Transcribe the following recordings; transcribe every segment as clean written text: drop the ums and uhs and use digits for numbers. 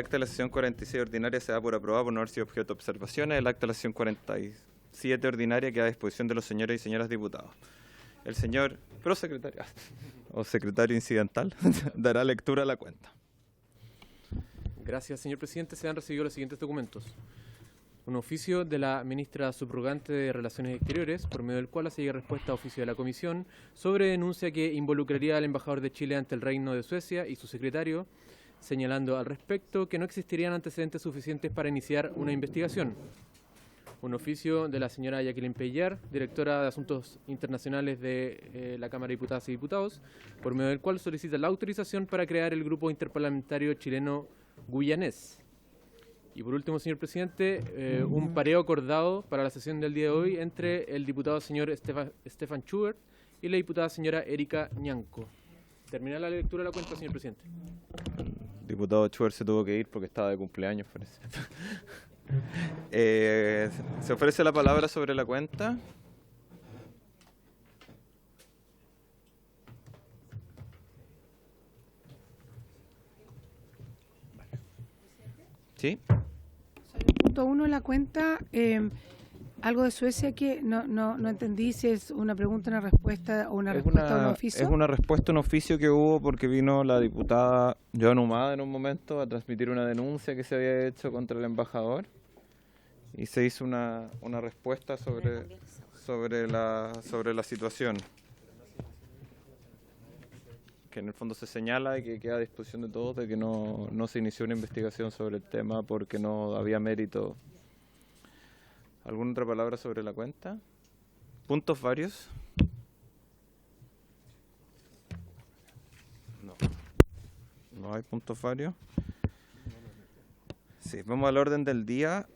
acta de la sesión 46 ordinaria se da por aprobada por no haber sido objeto de observaciones. El acta de la sesión 47 ordinaria queda a disposición de los señores y señoras diputados. El señor prosecretario o secretario incidental dará lectura a la cuenta. Gracias, señor presidente. Se han recibido los siguientes documentos. Un oficio de la ministra subrogante de Relaciones Exteriores, por medio del cual se llega respuesta a oficio de la Comisión sobre denuncia que involucraría al embajador de Chile ante el Reino de Suecia y su secretario, señalando al respecto que no existirían antecedentes suficientes para iniciar una investigación. Un oficio de la señora Jacqueline Pellar, directora de Asuntos Internacionales de la Cámara de Diputadas y Diputados, por medio del cual solicita la autorización para crear el Grupo Interparlamentario Chileno-Guyanés. Y por último, señor presidente, un pareo acordado para la sesión del día de hoy entre el diputado señor Stefan Schubert y la diputada señora Erika Ñanco. Termina la lectura de la cuenta, señor presidente. El diputado Schubert se tuvo que ir porque estaba de cumpleaños, parece. Se ofrece la palabra sobre la cuenta. ¿Sí? Punto 1 en la cuenta, algo de Suecia que no entendí si es una pregunta, una respuesta o una respuesta a un oficio. Es una respuesta a un oficio que hubo porque vino la diputada Joan Humada en un momento a transmitir una denuncia que se había hecho contra el embajador y se hizo una respuesta sobre la situación, que en el fondo se señala y que queda a disposición de todos de que no se inició una investigación sobre el tema porque no había mérito. ¿Alguna otra palabra sobre la cuenta? ¿Puntos varios? No hay puntos varios. Sí, vamos al orden del día.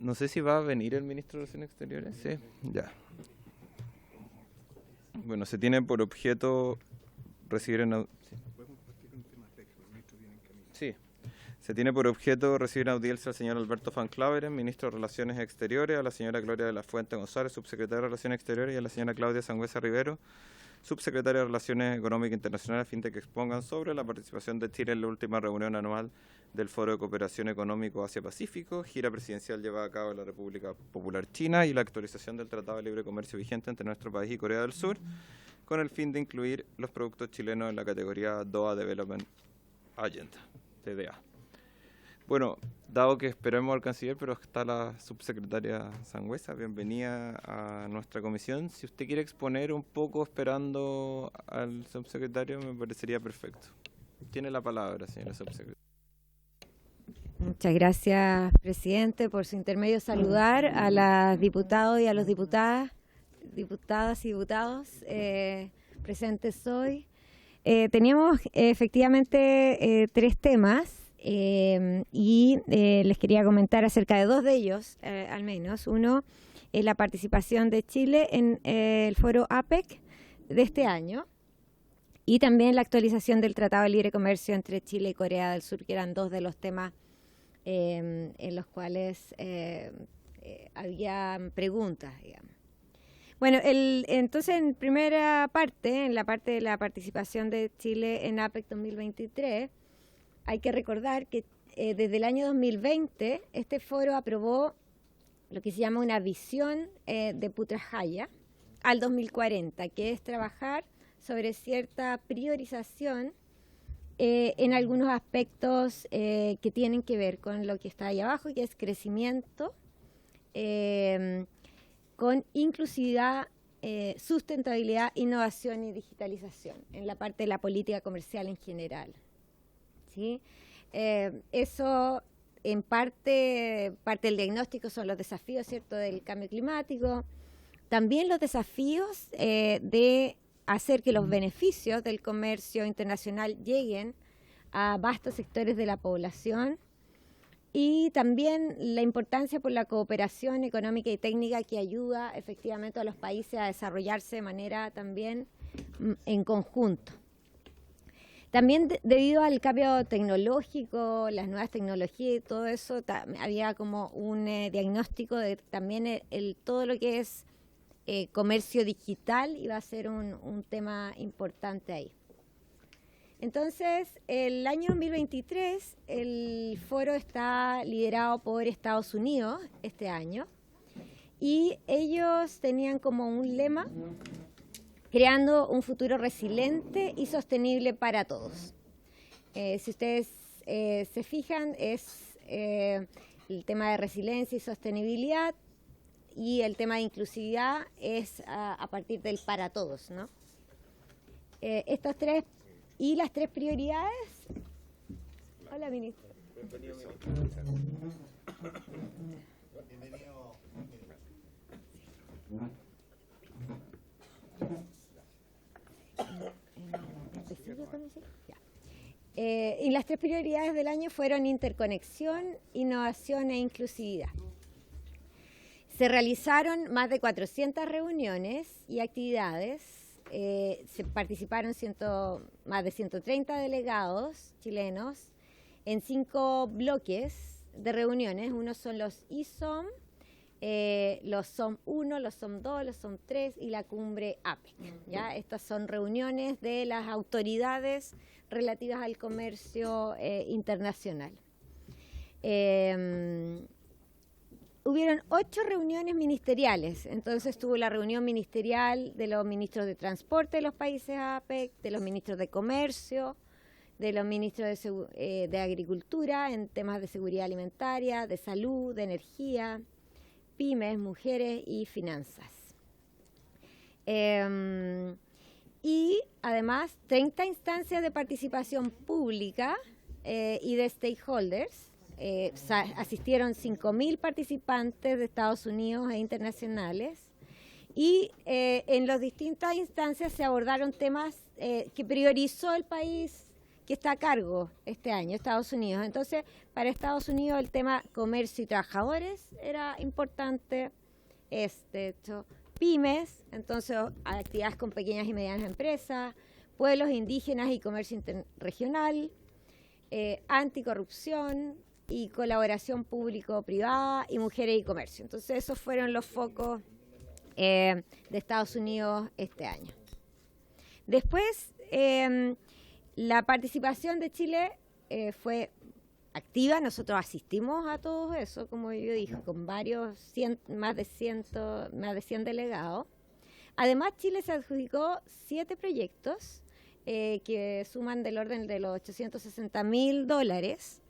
No sé si va a venir el ministro de Relaciones Exteriores. Sí, ya. Bueno, se tiene por objeto recibir se tiene por objeto recibir en audiencia al señor Alberto Van Claveren, ministro de Relaciones Exteriores, a la señora Gloria de la Fuente González, subsecretaria de Relaciones Exteriores, y a la señora Claudia Sangüesa Rivero, subsecretaria de Relaciones Económicas Internacionales, a fin de que expongan sobre la participación de Chile en la última reunión anual del Foro de Cooperación Económico Asia-Pacífico, gira presidencial llevada a cabo en la República Popular China y la actualización del Tratado de Libre Comercio vigente entre nuestro país y Corea del Sur, con el fin de incluir los productos chilenos en la categoría Doha Development Agenda, TDA. Bueno, dado que esperemos al canciller, pero está la subsecretaria Sangüesa, bienvenida a nuestra comisión. Si usted quiere exponer un poco esperando al subsecretario, me parecería perfecto. Tiene la palabra, señora subsecretaria. Muchas gracias, presidente. Por su intermedio, saludar a las diputados y a los diputadas y diputados presentes hoy. Teníamos efectivamente 3 temas. Les quería comentar acerca de 2 de ellos, al menos. Uno es la participación de Chile en el foro APEC de este año y también la actualización del Tratado de Libre Comercio entre Chile y Corea del Sur, que eran 2 de los temas en los cuales había preguntas, digamos. Bueno, entonces en primera parte, en la parte de la participación de Chile en APEC 2023, hay que recordar que desde el año 2020 este foro aprobó lo que se llama una visión de Putrajaya al 2040, que es trabajar sobre cierta priorización en algunos aspectos que tienen que ver con lo que está ahí abajo, que es crecimiento, con inclusividad, sustentabilidad, innovación y digitalización en la parte de la política comercial en general. ¿Sí? Eso en parte del diagnóstico son los desafíos, ¿cierto?, del cambio climático, también los desafíos de hacer que los beneficios del comercio internacional lleguen a vastos sectores de la población y también la importancia por la cooperación económica y técnica que ayuda efectivamente a los países a desarrollarse de manera también en conjunto. También debido al cambio tecnológico, las nuevas tecnologías y todo eso, había como un diagnóstico de también todo lo que es comercio digital iba a ser un tema importante ahí. Entonces, el año 2023, el foro está liderado por Estados Unidos este año, y ellos tenían como un lema: creando un futuro resiliente y sostenible para todos. Si ustedes se fijan, es el tema de resiliencia y sostenibilidad, y el tema de inclusividad es a partir del para todos, ¿no? Estas tres y las tres prioridades. Hola, ministro. Y las tres prioridades del año fueron interconexión, innovación e inclusividad. Se realizaron más de 400 reuniones y actividades. Se participaron más de 130 delegados chilenos en 5 bloques de reuniones. Uno son los ISOM, los SOM 1, los SOM 2, los SOM 3 y la cumbre APEC. ¿Ya? Estas son reuniones de las autoridades relativas al comercio internacional. Hubieron 8 reuniones ministeriales. Entonces estuvo la reunión ministerial de los ministros de transporte de los países APEC, de los ministros de comercio, de los ministros de agricultura en temas de seguridad alimentaria, de salud, de energía, pymes, mujeres y finanzas. Y además 30 instancias de participación pública y de stakeholders. Asistieron 5.000 participantes de Estados Unidos e internacionales, y en las distintas instancias se abordaron temas que priorizó el país que está a cargo este año, Estados Unidos. Entonces, para Estados Unidos el tema comercio y trabajadores era importante, pymes, entonces actividades con pequeñas y medianas empresas, pueblos indígenas y comercio interregional, anticorrupción y colaboración público-privada, y mujeres y comercio. Entonces esos fueron los focos de Estados Unidos este año. Después, la participación de Chile fue activa. Nosotros asistimos a todo eso, como yo dije, con más de 100 delegados. Además, Chile se adjudicó 7 proyectos que suman del orden de los $860.000,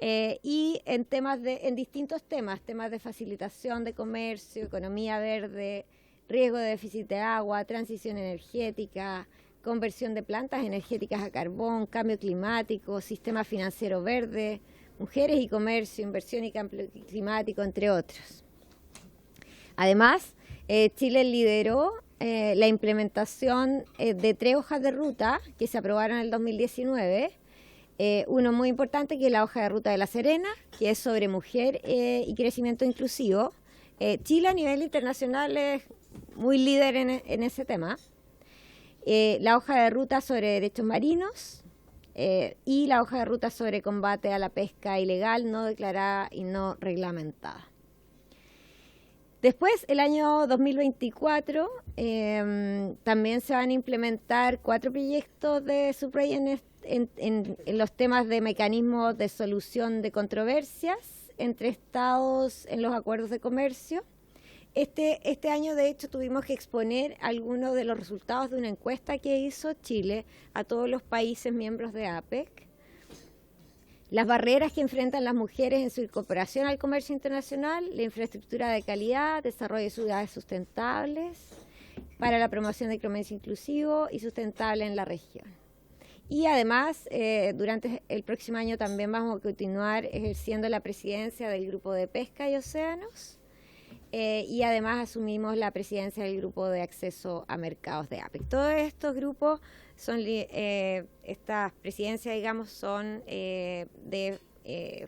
y en distintos temas de facilitación de comercio, economía verde, riesgo de déficit de agua, transición energética, conversión de plantas energéticas a carbón, cambio climático, sistema financiero verde, mujeres y comercio, inversión y cambio climático, entre otros. Además, Chile lideró la implementación de 3 hojas de ruta que se aprobaron en el 2019. Uno muy importante, que es la hoja de ruta de La Serena, que es sobre mujer y crecimiento inclusivo. Chile a nivel internacional es muy líder en ese tema. La hoja de ruta sobre derechos marinos y la hoja de ruta sobre combate a la pesca ilegal, no declarada y no reglamentada. Después, el año 2024, también se van a implementar 4 proyectos de SUBRE en los temas de mecanismos de solución de controversias entre estados en los acuerdos de comercio. Este año, de hecho, tuvimos que exponer algunos de los resultados de una encuesta que hizo Chile a todos los países miembros de APEC. Las barreras que enfrentan las mujeres en su incorporación al comercio internacional, la infraestructura de calidad, desarrollo de ciudades sustentables para la promoción del comercio inclusivo y sustentable en la región. Y además, durante el próximo año también vamos a continuar ejerciendo la presidencia del Grupo de Pesca y Océanos, y además asumimos la presidencia del Grupo de Acceso a Mercados de APEC. Todos estos grupos son, estas presidencias, digamos, son de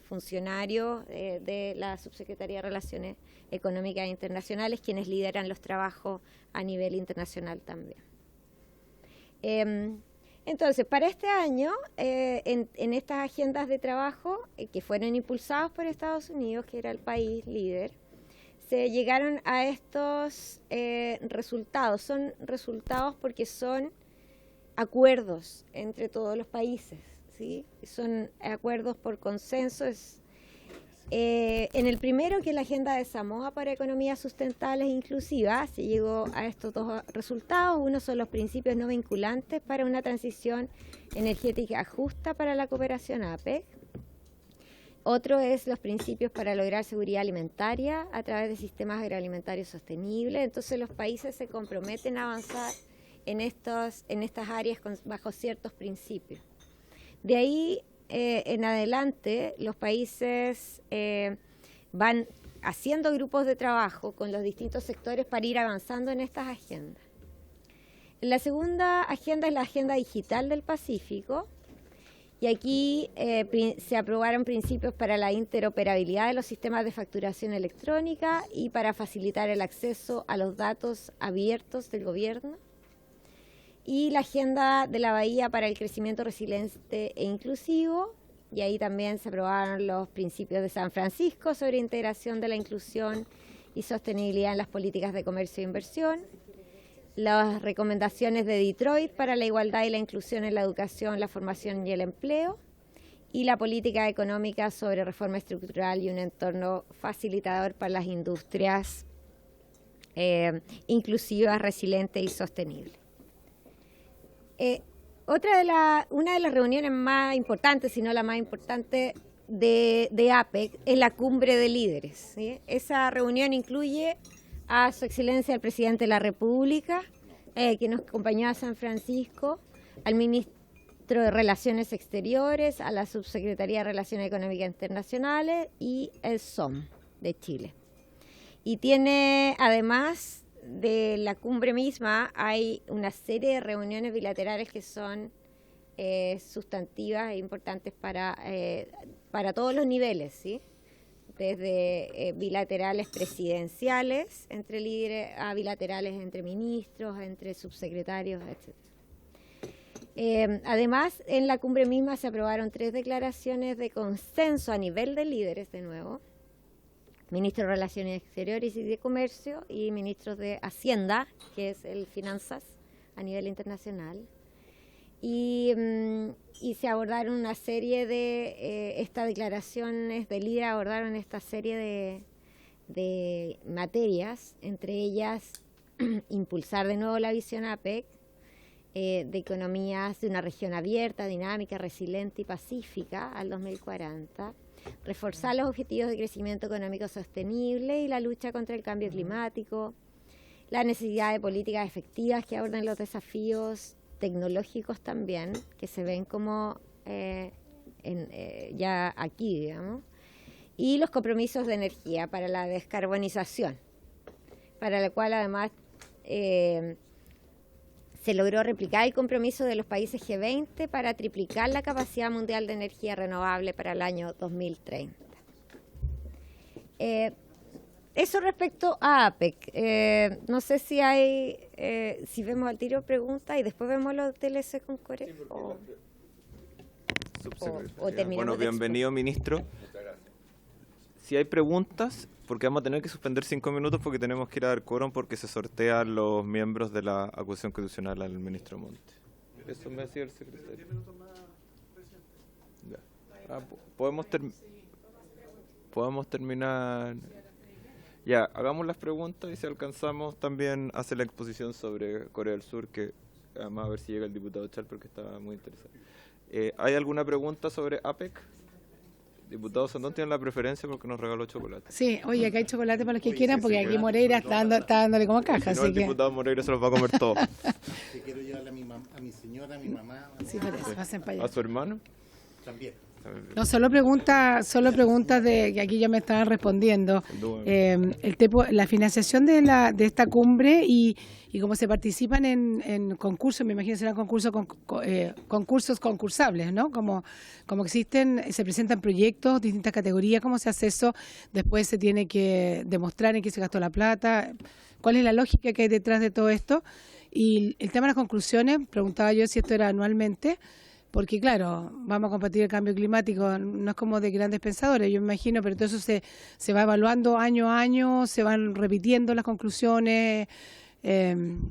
funcionarios de la Subsecretaría de Relaciones Económicas e Internacionales, quienes lideran los trabajos a nivel internacional también. Entonces, para este año, en estas agendas de trabajo que fueron impulsadas por Estados Unidos, que era el país líder, se llegaron a estos resultados. Son resultados porque son acuerdos entre todos los países, ¿sí? Son acuerdos por consenso. En el primero, que es la Agenda de Samoa para Economías Sustentables e Inclusivas, se llegó a estos dos resultados. Uno son los principios no vinculantes para una transición energética justa para la cooperación APEC. Otro es los principios para lograr seguridad alimentaria a través de sistemas agroalimentarios sostenibles. Entonces los países se comprometen a avanzar en estas áreas bajo ciertos principios. De ahí en adelante los países van haciendo grupos de trabajo con los distintos sectores para ir avanzando en estas agendas. La segunda agenda es la Agenda Digital del Pacífico, y aquí se aprobaron principios para la interoperabilidad de los sistemas de facturación electrónica y para facilitar el acceso a los datos abiertos del gobierno. Y la Agenda de la Bahía para el Crecimiento Resiliente e Inclusivo, y ahí también se aprobaron los principios de San Francisco sobre integración de la inclusión y sostenibilidad en las políticas de comercio e inversión, las recomendaciones de Detroit para la igualdad y la inclusión en la educación, la formación y el empleo, y la política económica sobre reforma estructural y un entorno facilitador para las industrias inclusivas, resilientes y sostenibles. Una de las reuniones más importantes, si no la más importante, de APEC es la Cumbre de Líderes, ¿sí? Esa reunión incluye a Su Excelencia el Presidente de la República, que nos acompañó a San Francisco, al Ministro de Relaciones Exteriores, a la Subsecretaría de Relaciones Económicas Internacionales y el SOM de Chile. Y tiene, además de la cumbre misma, hay una serie de reuniones bilaterales que son sustantivas e importantes para todos los niveles, ¿sí? Desde bilaterales presidenciales entre líderes a bilaterales entre ministros, entre subsecretarios, etc. Además, en la cumbre misma se aprobaron 3 declaraciones de consenso a nivel de líderes, de nuevo, ministro de Relaciones Exteriores y de Comercio y ministros de Hacienda, que es el Finanzas a nivel internacional. Y se abordaron una serie de, estas declaraciones de líder abordaron esta serie de materias, entre ellas impulsar de nuevo la visión APEC, de economías de una región abierta, dinámica, resiliente y pacífica al 2040, reforzar los objetivos de crecimiento económico sostenible y la lucha contra el cambio climático, la necesidad de políticas efectivas que aborden los desafíos tecnológicos también, que se ven como ya aquí, digamos, y los compromisos de energía para la descarbonización, para la cual además se logró replicar el compromiso de los países G20 para triplicar la capacidad mundial de energía renovable para el año 2030. Eso respecto a APEC. No sé si hay, si vemos al tiro preguntas y después vemos los TLC con Corea. O terminamos. Bueno, bienvenido, ministro. Si hay preguntas, porque vamos a tener que suspender 5 minutos porque tenemos que ir a dar quórum porque se sortean los miembros de la acusación constitucional al ministro Monte. Eso me decía el secretario. Ya. Podemos terminar. Ya, hagamos las preguntas y si alcanzamos también hacer la exposición sobre Corea del Sur, que además a ver si llega el diputado Char porque está muy interesado. ¿Hay alguna pregunta sobre APEC? Diputado Sandón tiene la preferencia porque nos regaló chocolate. Sí, oye, acá hay chocolate para los que quieran porque aquí Moreira está dándole como caja. Si no, el diputado Moreira se los va a comer todo. Quiero llevarle a mi señora, a mi mamá. Sí, parece, pasen para allá. ¿A su hermano? También. No, solo preguntas de que aquí ya me estaban respondiendo. La financiación de esta cumbre y cómo se participan en concursos, me imagino serán concursos concursables, ¿no? Como existen, se presentan proyectos, distintas categorías, ¿cómo se hace eso? Después se tiene que demostrar en qué se gastó la plata, cuál es la lógica que hay detrás de todo esto. Y el tema de las conclusiones, preguntaba yo si esto era anualmente. Porque claro, vamos a combatir el cambio climático, no es como de grandes pensadores, yo me imagino, pero todo eso se va evaluando año a año, se van repitiendo las conclusiones,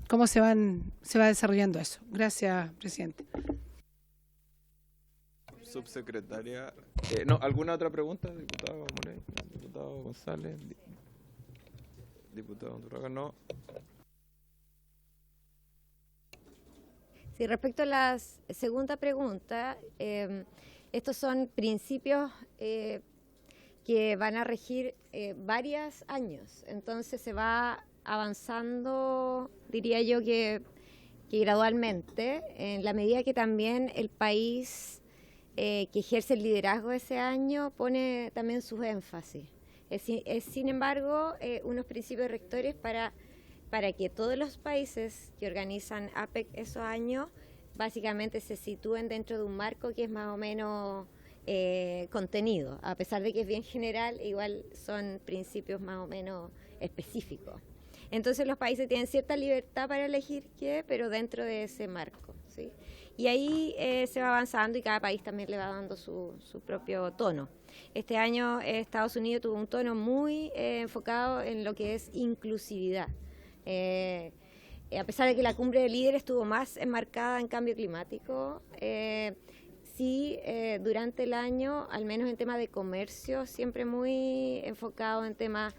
cómo se va desarrollando eso. Gracias, presidente. Subsecretaria. No, ¿alguna otra pregunta, diputado Moreno, diputado González, diputado Andurraga? No. Sí, respecto a la segunda pregunta, estos son principios que van a regir varios años, entonces se va avanzando, diría yo que gradualmente, en la medida que también el país que ejerce el liderazgo ese año pone también sus énfasis. Es sin embargo unos principios rectores para que todos los países que organizan APEC esos años básicamente se sitúen dentro de un marco que es más o menos contenido, a pesar de que es bien general, igual son principios más o menos específicos. Entonces los países tienen cierta libertad para elegir qué, pero dentro de ese marco, ¿sí? Y ahí se va avanzando y cada país también le va dando su propio tono. Este año Estados Unidos tuvo un tono muy enfocado en lo que es inclusividad. A pesar de que la cumbre de líderes estuvo más enmarcada en cambio climático, sí, durante el año, al menos en temas de comercio, siempre muy enfocado en temas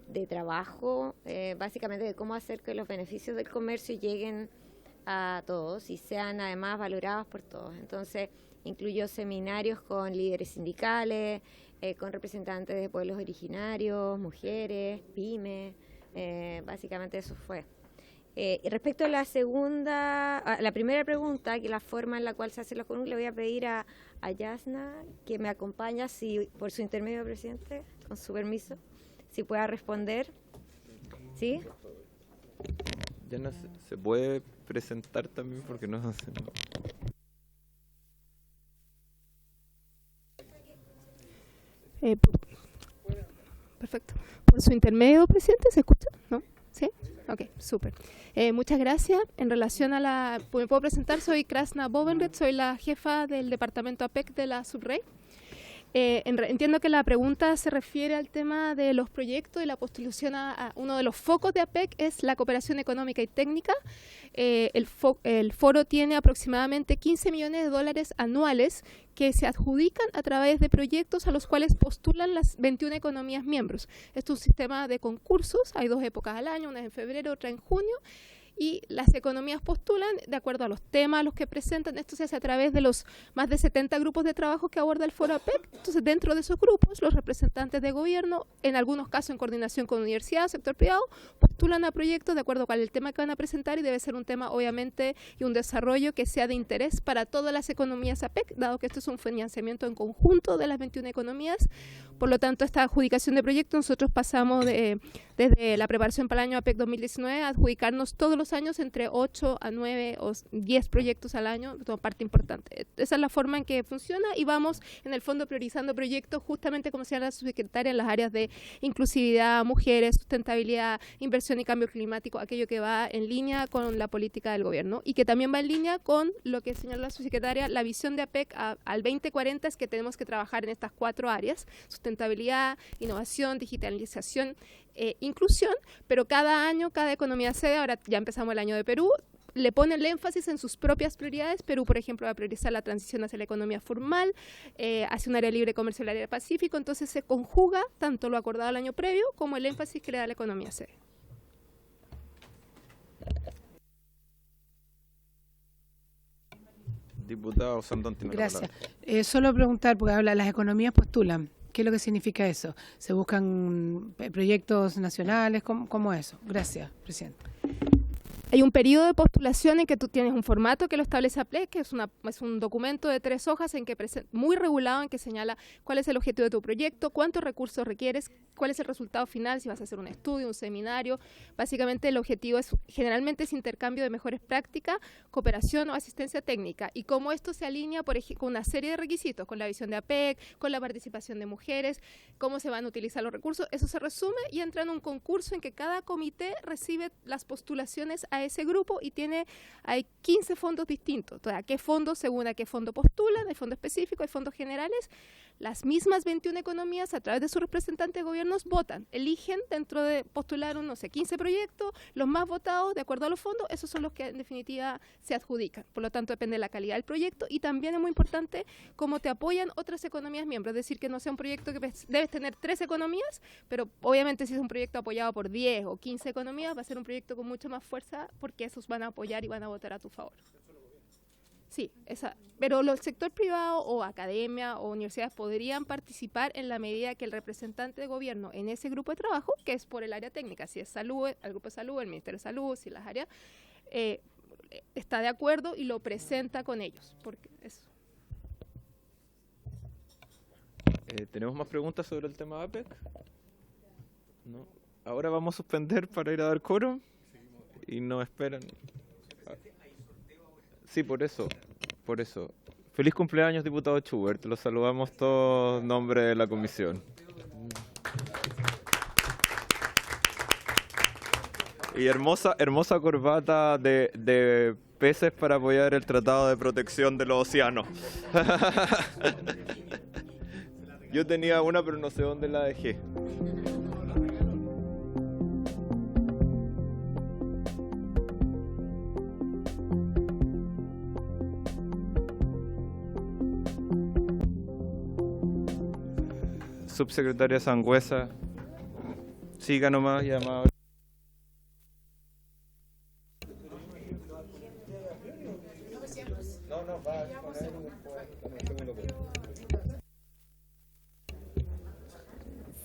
de trabajo, básicamente de cómo hacer que los beneficios del comercio lleguen a todos y sean además valorados por todos. Entonces, incluyó seminarios con líderes sindicales, con representantes de pueblos originarios, mujeres, pymes, básicamente eso fue. Y respecto a la primera pregunta, que la forma en la cual se hacen los comunes, le voy a pedir a Yasna que me acompañe, si por su intermedio, presidente, con su permiso, si pueda responder. ¿Sí? Yasna, ¿se puede presentar también? Porque no hacen... Perfecto. Por su intermedio, presidente, ¿se escucha? ¿No? ¿Sí? Ok, súper. Muchas gracias. En relación a me puedo presentar, soy Krasna Bovenred, soy la jefa del departamento APEC de la Subrey. Entiendo que la pregunta se refiere al tema de los proyectos y la postulación a uno de los focos de APEC es la cooperación económica y técnica. El foro tiene aproximadamente 15 millones de dólares anuales que se adjudican a través de proyectos a los cuales postulan las 21 economías miembros. Esto es un sistema de concursos, hay 2 épocas al año, una en febrero, otra en junio, y las economías postulan de acuerdo a los temas a los que presentan. Esto se hace a través de los más de 70 grupos de trabajo que aborda el foro APEC. Entonces, dentro de esos grupos, los representantes de gobierno, en algunos casos en coordinación con universidades, sector privado, postulan a proyectos de acuerdo con el tema que van a presentar y debe ser un tema, obviamente, y un desarrollo que sea de interés para todas las economías APEC, dado que esto es un financiamiento en conjunto de las 21 economías. Por lo tanto, esta adjudicación de proyectos, nosotros pasamos desde la preparación para el año APEC 2019 a adjudicarnos todos los años entre 8 a 9 o 10 proyectos al año, toda parte importante. Esa es la forma en que funciona y vamos en el fondo priorizando proyectos justamente como señala la subsecretaria en las áreas de inclusividad, mujeres, sustentabilidad, inversión y cambio climático, aquello que va en línea con la política del gobierno y que también va en línea con lo que señala la subsecretaria, la visión de APEC al 2040 es que tenemos que trabajar en estas 4 áreas, sustentabilidad, innovación, digitalización, inclusión, pero cada año, cada economía sede, ahora ya empezamos el año de Perú, le pone el énfasis en sus propias prioridades. Perú, por ejemplo, va a priorizar la transición hacia la economía formal, hacia un área libre de comercio del área del Pacífico, entonces se conjuga tanto lo acordado el año previo como el énfasis que le da la economía sede. Diputado Sandón tiene la Gracias. palabra. Solo preguntar, porque habla, las economías postulan. ¿Qué es lo que significa eso? ¿Se buscan proyectos nacionales? ¿Cómo eso? Gracias, presidente. Hay un periodo de postulación en que tú tienes un formato que lo establece APEC, que es un documento de 3 hojas en que muy regulado, en que señala cuál es el objetivo de tu proyecto, cuántos recursos requieres, cuál es el resultado final, si vas a hacer un estudio, un seminario. Básicamente el objetivo generalmente es intercambio de mejores prácticas, cooperación o asistencia técnica. Y cómo esto se alinea con una serie de requisitos, con la visión de APEC, con la participación de mujeres, cómo se van a utilizar los recursos, eso se resume y entra en un concurso en que cada comité recibe las postulaciones a a ese grupo y hay 15 fondos distintos. Entonces, ¿a qué fondos? Según a qué fondo postulan, hay fondos específicos, hay fondos generales. Las mismas 21 economías, a través de sus representantes de gobiernos, votan, eligen dentro de postularon, 15 proyectos, los más votados de acuerdo a los fondos, esos son los que en definitiva se adjudican. Por lo tanto, depende de la calidad del proyecto y también es muy importante cómo te apoyan otras economías miembros, es decir, que no sea un proyecto que debes tener 3 economías, pero obviamente si es un proyecto apoyado por 10 o 15 economías, va a ser un proyecto con mucha más fuerza porque esos van a apoyar y van a votar a tu favor. Sí, pero el sector privado o academia o universidades podrían participar en la medida que el representante de gobierno en ese grupo de trabajo, que es por el área técnica, si es salud, el grupo de salud, el Ministerio de Salud, si las áreas, está de acuerdo y lo presenta con ellos. Porque eso. ¿Tenemos más preguntas sobre el tema APEC? No. Ahora vamos a suspender para ir a dar quórum y nos esperan. Sí, por eso. Feliz cumpleaños, diputado Schubert. Los saludamos todos en nombre de la comisión. Y hermosa corbata de peces para apoyar el Tratado de Protección de los Océanos. Yo tenía una, pero no sé dónde la dejé. Subsecretaria Sangüesa, siga nomás, llamado.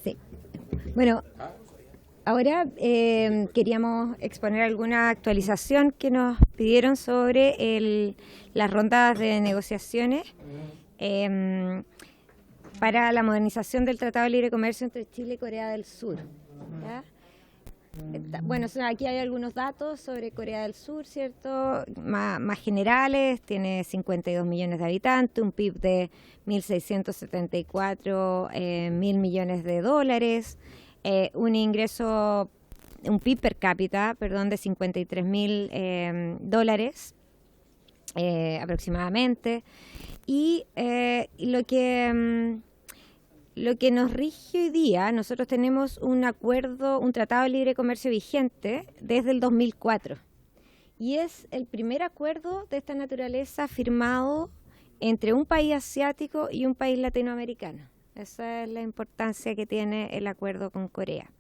Sí. Bueno, ahora queríamos exponer alguna actualización que nos pidieron sobre las rondas de negociaciones para la modernización del Tratado de Libre Comercio entre Chile y Corea del Sur. ¿Ya? Bueno, aquí hay algunos datos sobre Corea del Sur, ¿cierto? Más generales, tiene 52 millones de habitantes, un PIB de 1.674 mil millones de dólares, un PIB per cápita, de 53 mil dólares aproximadamente. Y lo que nos rige hoy día, nosotros tenemos un tratado de libre comercio vigente desde el 2004. Y es el primer acuerdo de esta naturaleza firmado entre un país asiático y un país latinoamericano. Esa es la importancia que tiene el acuerdo con Corea.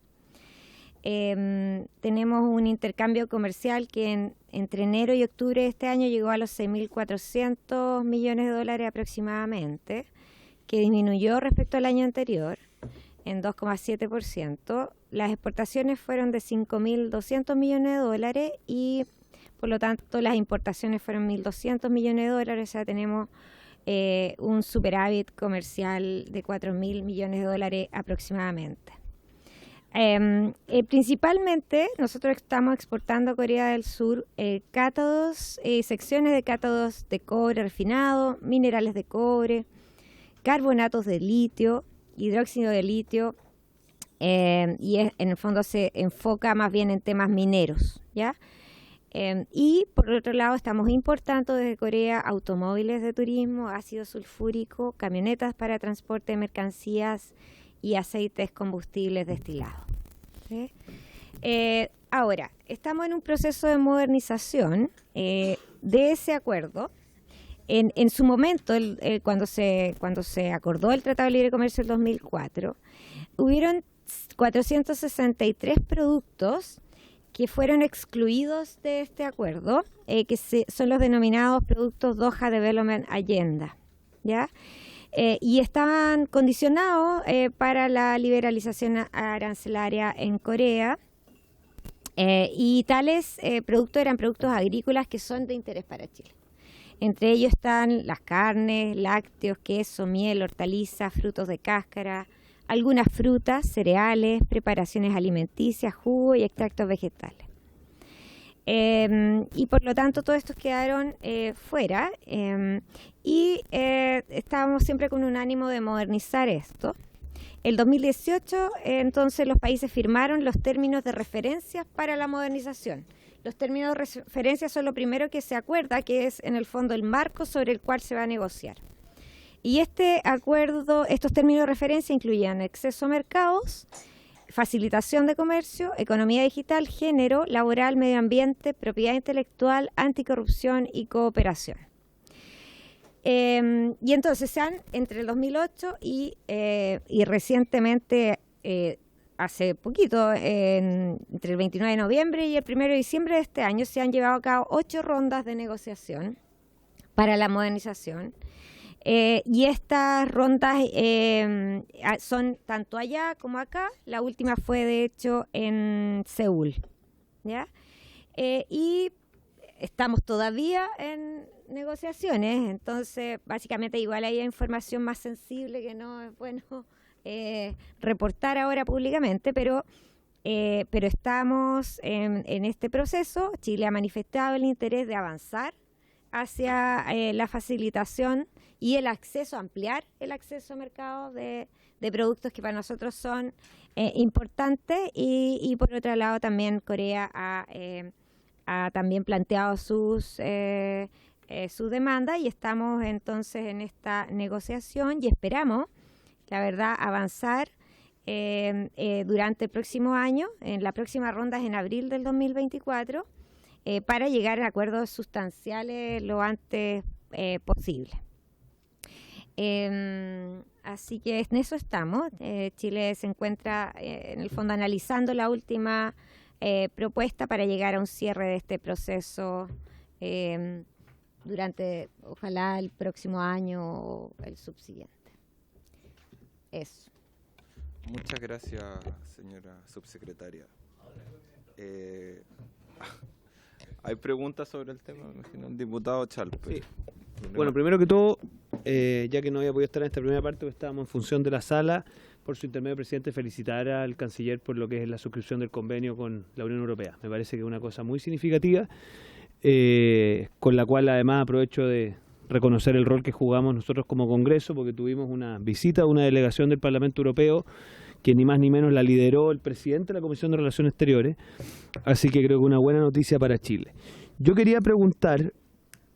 Tenemos un intercambio comercial que entre enero y octubre de este año llegó a los 6.400 millones de dólares aproximadamente, que disminuyó respecto al año anterior en 2,7%. Las exportaciones fueron de 5.200 millones de dólares y por lo tanto las importaciones fueron 1.200 millones de dólares, o sea, tenemos un superávit comercial de 4.000 millones de dólares aproximadamente. Principalmente nosotros estamos exportando a Corea del Sur cátodos, secciones de cátodos de cobre refinado, minerales de cobre, carbonatos de litio, hidróxido de litio, y en el fondo se enfoca más bien en temas mineros, ¿ya? Y por otro lado estamos importando desde Corea automóviles de turismo, ácido sulfúrico, camionetas para transporte de mercancías y aceites combustibles destilados. ¿Sí? Ahora, estamos en un proceso de modernización de ese acuerdo. En su momento, cuando se acordó el Tratado de Libre Comercio del 2004, hubieron 463 productos que fueron excluidos de este acuerdo, que son los denominados productos Doha Development Agenda, ¿ya? Y estaban condicionados para la liberalización arancelaria en Corea, y tales productos eran productos agrícolas que son de interés para Chile. Entre ellos están las carnes, lácteos, queso, miel, hortalizas, frutos de cáscara, algunas frutas, cereales, preparaciones alimenticias, jugo y extractos vegetales. Y por lo tanto todos estos quedaron fuera, y estábamos siempre con un ánimo de modernizar esto. El 2018 entonces los países firmaron los términos de referencia para la modernización. Los términos de referencia son lo primero que se acuerda, que es en el fondo el marco sobre el cual se va a negociar. Y este acuerdo, estos términos de referencia incluían acceso a mercados, facilitación de comercio, economía digital, género, laboral, medio ambiente, propiedad intelectual, anticorrupción y cooperación. Y entonces entre el 2008 y recientemente, hace poquito, entre el 29 de noviembre y el 1 de diciembre de este año, se han llevado a cabo 8 rondas de negociación para la modernización. Y estas rondas son tanto allá como acá. La última fue, de hecho, en Seúl, ¿ya? Y estamos todavía en negociaciones, entonces básicamente igual hay información más sensible que no es bueno reportar ahora públicamente, pero estamos en este proceso. Chile ha manifestado el interés de avanzar hacia la facilitación y el acceso, ampliar el acceso a mercados de productos que para nosotros son importantes, y por otro lado también Corea ha también planteado sus demandas, y estamos entonces en esta negociación y esperamos, la verdad, avanzar durante el próximo año. En la próxima ronda es en abril del 2024, para llegar a acuerdos sustanciales lo antes posible. Así que en eso estamos. Chile se encuentra en el fondo analizando la última propuesta para llegar a un cierre de este proceso durante, ojalá, el próximo año o el subsiguiente. Eso. Muchas gracias, señora subsecretaria. ¿Hay preguntas sobre el tema? Me imagino el diputado Chalpe. Sí. Bueno, primero que todo, ya que no había podido estar en esta primera parte, porque estábamos en función de la sala, por su intermedio, presidente, felicitar al canciller por lo que es la suscripción del convenio con la Unión Europea. Me parece que es una cosa muy significativa, con la cual además aprovecho de reconocer el rol que jugamos nosotros como Congreso, porque tuvimos una visita de una delegación del Parlamento Europeo, que ni más ni menos la lideró el presidente de la Comisión de Relaciones Exteriores, así que creo que una buena noticia para Chile. Yo quería preguntar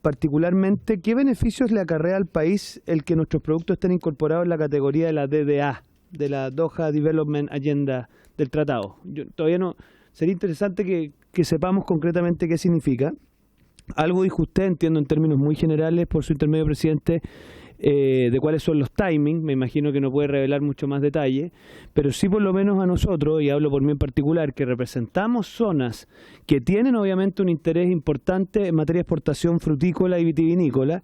particularmente qué beneficios le acarrea al país el que nuestros productos estén incorporados en la categoría de la DDA, de la Doha Development Agenda del tratado. Todavía no, sería interesante que sepamos concretamente qué significa. Algo dijo usted, entiendo en términos muy generales, por su intermedio, presidente, de cuáles son los timings. Me imagino que no puede revelar mucho más detalle, pero sí, por lo menos a nosotros, y hablo por mí en particular, que representamos zonas que tienen obviamente un interés importante en materia de exportación frutícola y vitivinícola,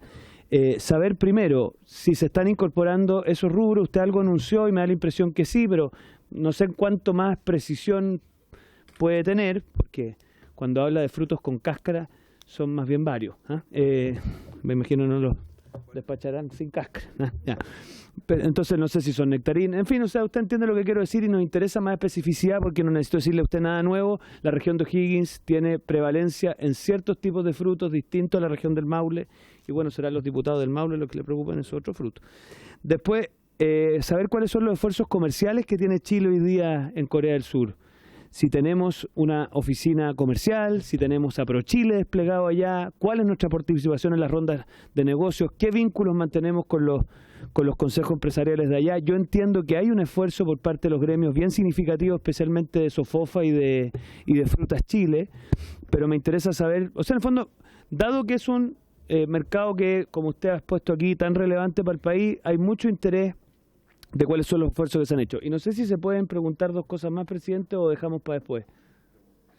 saber primero si se están incorporando esos rubros. Usted algo anunció y me da la impresión que sí, pero no sé cuánto más precisión puede tener, porque cuando habla de frutos con cáscara son más bien varios. Me imagino no los despacharán sin cáscara. Ya. Pero entonces no sé si son nectarinas. En fin, o sea, usted entiende lo que quiero decir y nos interesa más especificidad, porque no necesito decirle a usted nada nuevo. La región de O'Higgins tiene prevalencia en ciertos tipos de frutos distintos a la región del Maule, y bueno, serán los diputados del Maule los que le preocupan esos otros frutos. Después, saber cuáles son los esfuerzos comerciales que tiene Chile hoy día en Corea del Sur. Si tenemos una oficina comercial, si tenemos a ProChile desplegado allá, cuál es nuestra participación en las rondas de negocios, qué vínculos mantenemos con los consejos empresariales de allá. Yo entiendo que hay un esfuerzo por parte de los gremios bien significativo, especialmente de Sofofa y de Frutas Chile, pero me interesa saber, o sea, en el fondo, dado que es un mercado que, como usted ha expuesto aquí, tan relevante para el país, hay mucho interés de cuáles son los esfuerzos que se han hecho. Y no sé si se pueden preguntar dos cosas más, presidente, o dejamos para después.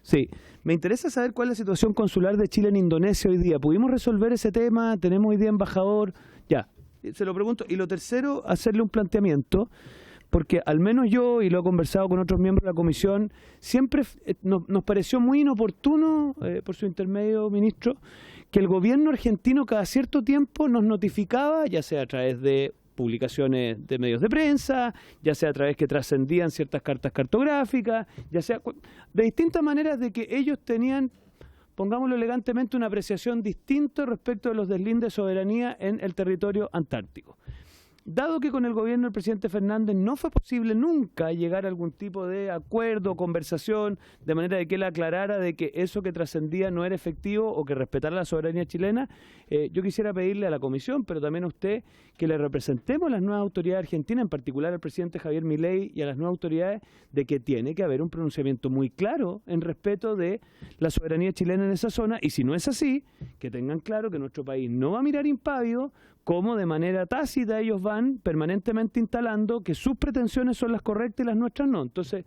Sí, me interesa saber cuál es la situación consular de Chile en Indonesia hoy día. ¿Pudimos resolver ese tema? ¿Tenemos hoy día embajador? Ya, se lo pregunto. Y lo tercero, hacerle un planteamiento, porque al menos yo, y lo he conversado con otros miembros de la comisión, siempre nos pareció muy inoportuno, por su intermedio, ministro, que el gobierno argentino cada cierto tiempo nos notificaba, ya sea a través de publicaciones de medios de prensa, ya sea a través que trascendían ciertas cartas cartográficas, ya sea de distintas maneras, de que ellos tenían, pongámoslo elegantemente, una apreciación distinta respecto de los deslindes de soberanía en el territorio antártico. dado que con el gobierno del presidente Fernández no fue posible nunca llegar a algún tipo de acuerdo, conversación, de manera de que él aclarara de que eso que trascendía no era efectivo o que respetara la soberanía chilena, yo quisiera pedirle a la Comisión, pero también a usted, que le representemos a las nuevas autoridades argentinas, en particular al presidente Javier Milei y a las nuevas autoridades, de que tiene que haber un pronunciamiento muy claro en respeto de la soberanía chilena en esa zona, y si no es así, que tengan claro que nuestro país no va a mirar impávido cómo de manera tácita ellos van permanentemente instalando que sus pretensiones son las correctas y las nuestras no. Entonces,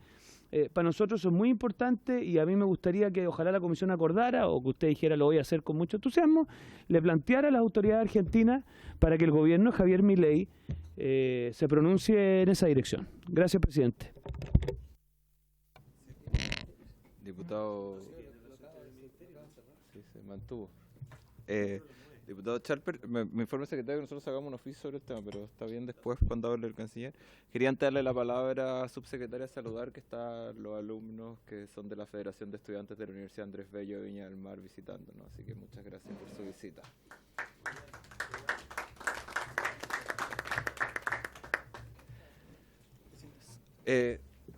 para nosotros eso es muy importante y a mí me gustaría que ojalá la Comisión acordara o que usted dijera lo voy a hacer con mucho entusiasmo, le planteara a las autoridades argentinas para que el gobierno de Javier Milei se pronuncie en esa dirección. Gracias, presidente. Diputado... Sí, se mantuvo. Diputado Charper, me informa el secretario que nosotros hagamos un oficio sobre el tema, pero está bien después cuando hable el canciller. Quería antes darle la palabra a subsecretaria, saludar que están los alumnos que son de la Federación de Estudiantes de la Universidad Andrés Bello de Viña del Mar visitándonos, así que muchas gracias por su visita.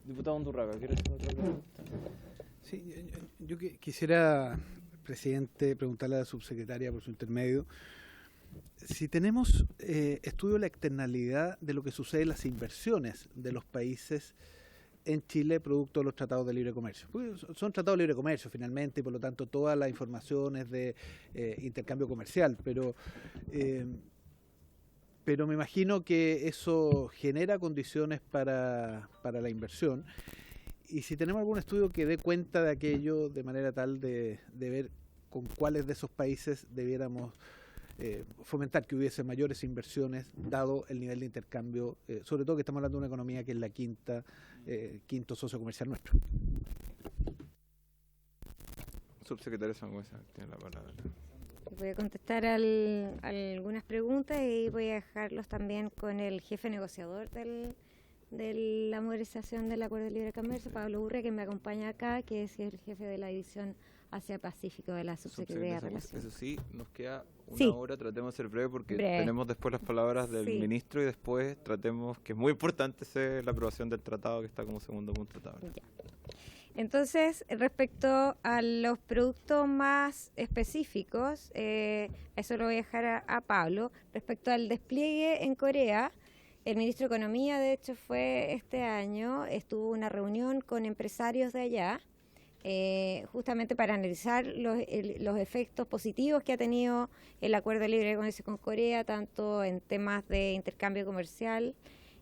Diputado Undurraga, ¿quieres hacer otra pregunta? Sí, yo quisiera, presidente, preguntarle a la subsecretaria por su intermedio, si tenemos estudio de la externalidad de lo que sucede en las inversiones de los países en Chile producto de los tratados de libre comercio. Porque son tratados de libre comercio finalmente y por lo tanto toda la información es de intercambio comercial, pero me imagino que eso genera condiciones para la inversión. Y si tenemos algún estudio que dé cuenta de aquello de manera tal de ver con cuáles de esos países debiéramos fomentar que hubiese mayores inversiones dado el nivel de intercambio, sobre todo que estamos hablando de una economía que es la quinto socio comercial nuestro. Subsecretario Sangüesa, tiene la palabra. Voy a contestar algunas preguntas y voy a dejarlos también con el jefe negociador de la modernización del Acuerdo de Libre Comercio, Pablo Urrea, que me acompaña acá, que es el jefe de la división Asia-Pacífico de la Subsecretaría de Relaciones. Eso sí, nos queda una hora, tratemos de ser breve porque tenemos después las palabras del ministro y después tratemos, que es muy importante, la aprobación del tratado que está como segundo punto de tabla. Entonces, respecto a los productos más específicos, eso lo voy a dejar a Pablo. Respecto al despliegue en Corea, el ministro de Economía, de hecho, fue este año, estuvo una reunión con empresarios de allá, justamente para analizar los efectos positivos que ha tenido el Acuerdo de Libre Comercio con Corea, tanto en temas de intercambio comercial.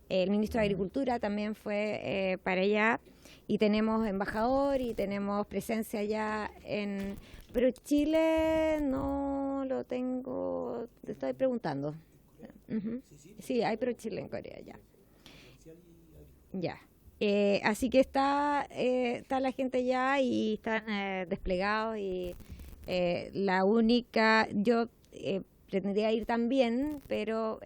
El ministro de Agricultura también fue para allá, y tenemos embajador y tenemos presencia allá pero Chile no lo tengo, te estoy preguntando. Sí, hay pro Chile en Corea, ya. Así que está la gente ya y están desplegados y la única, yo pretendía ir también, pero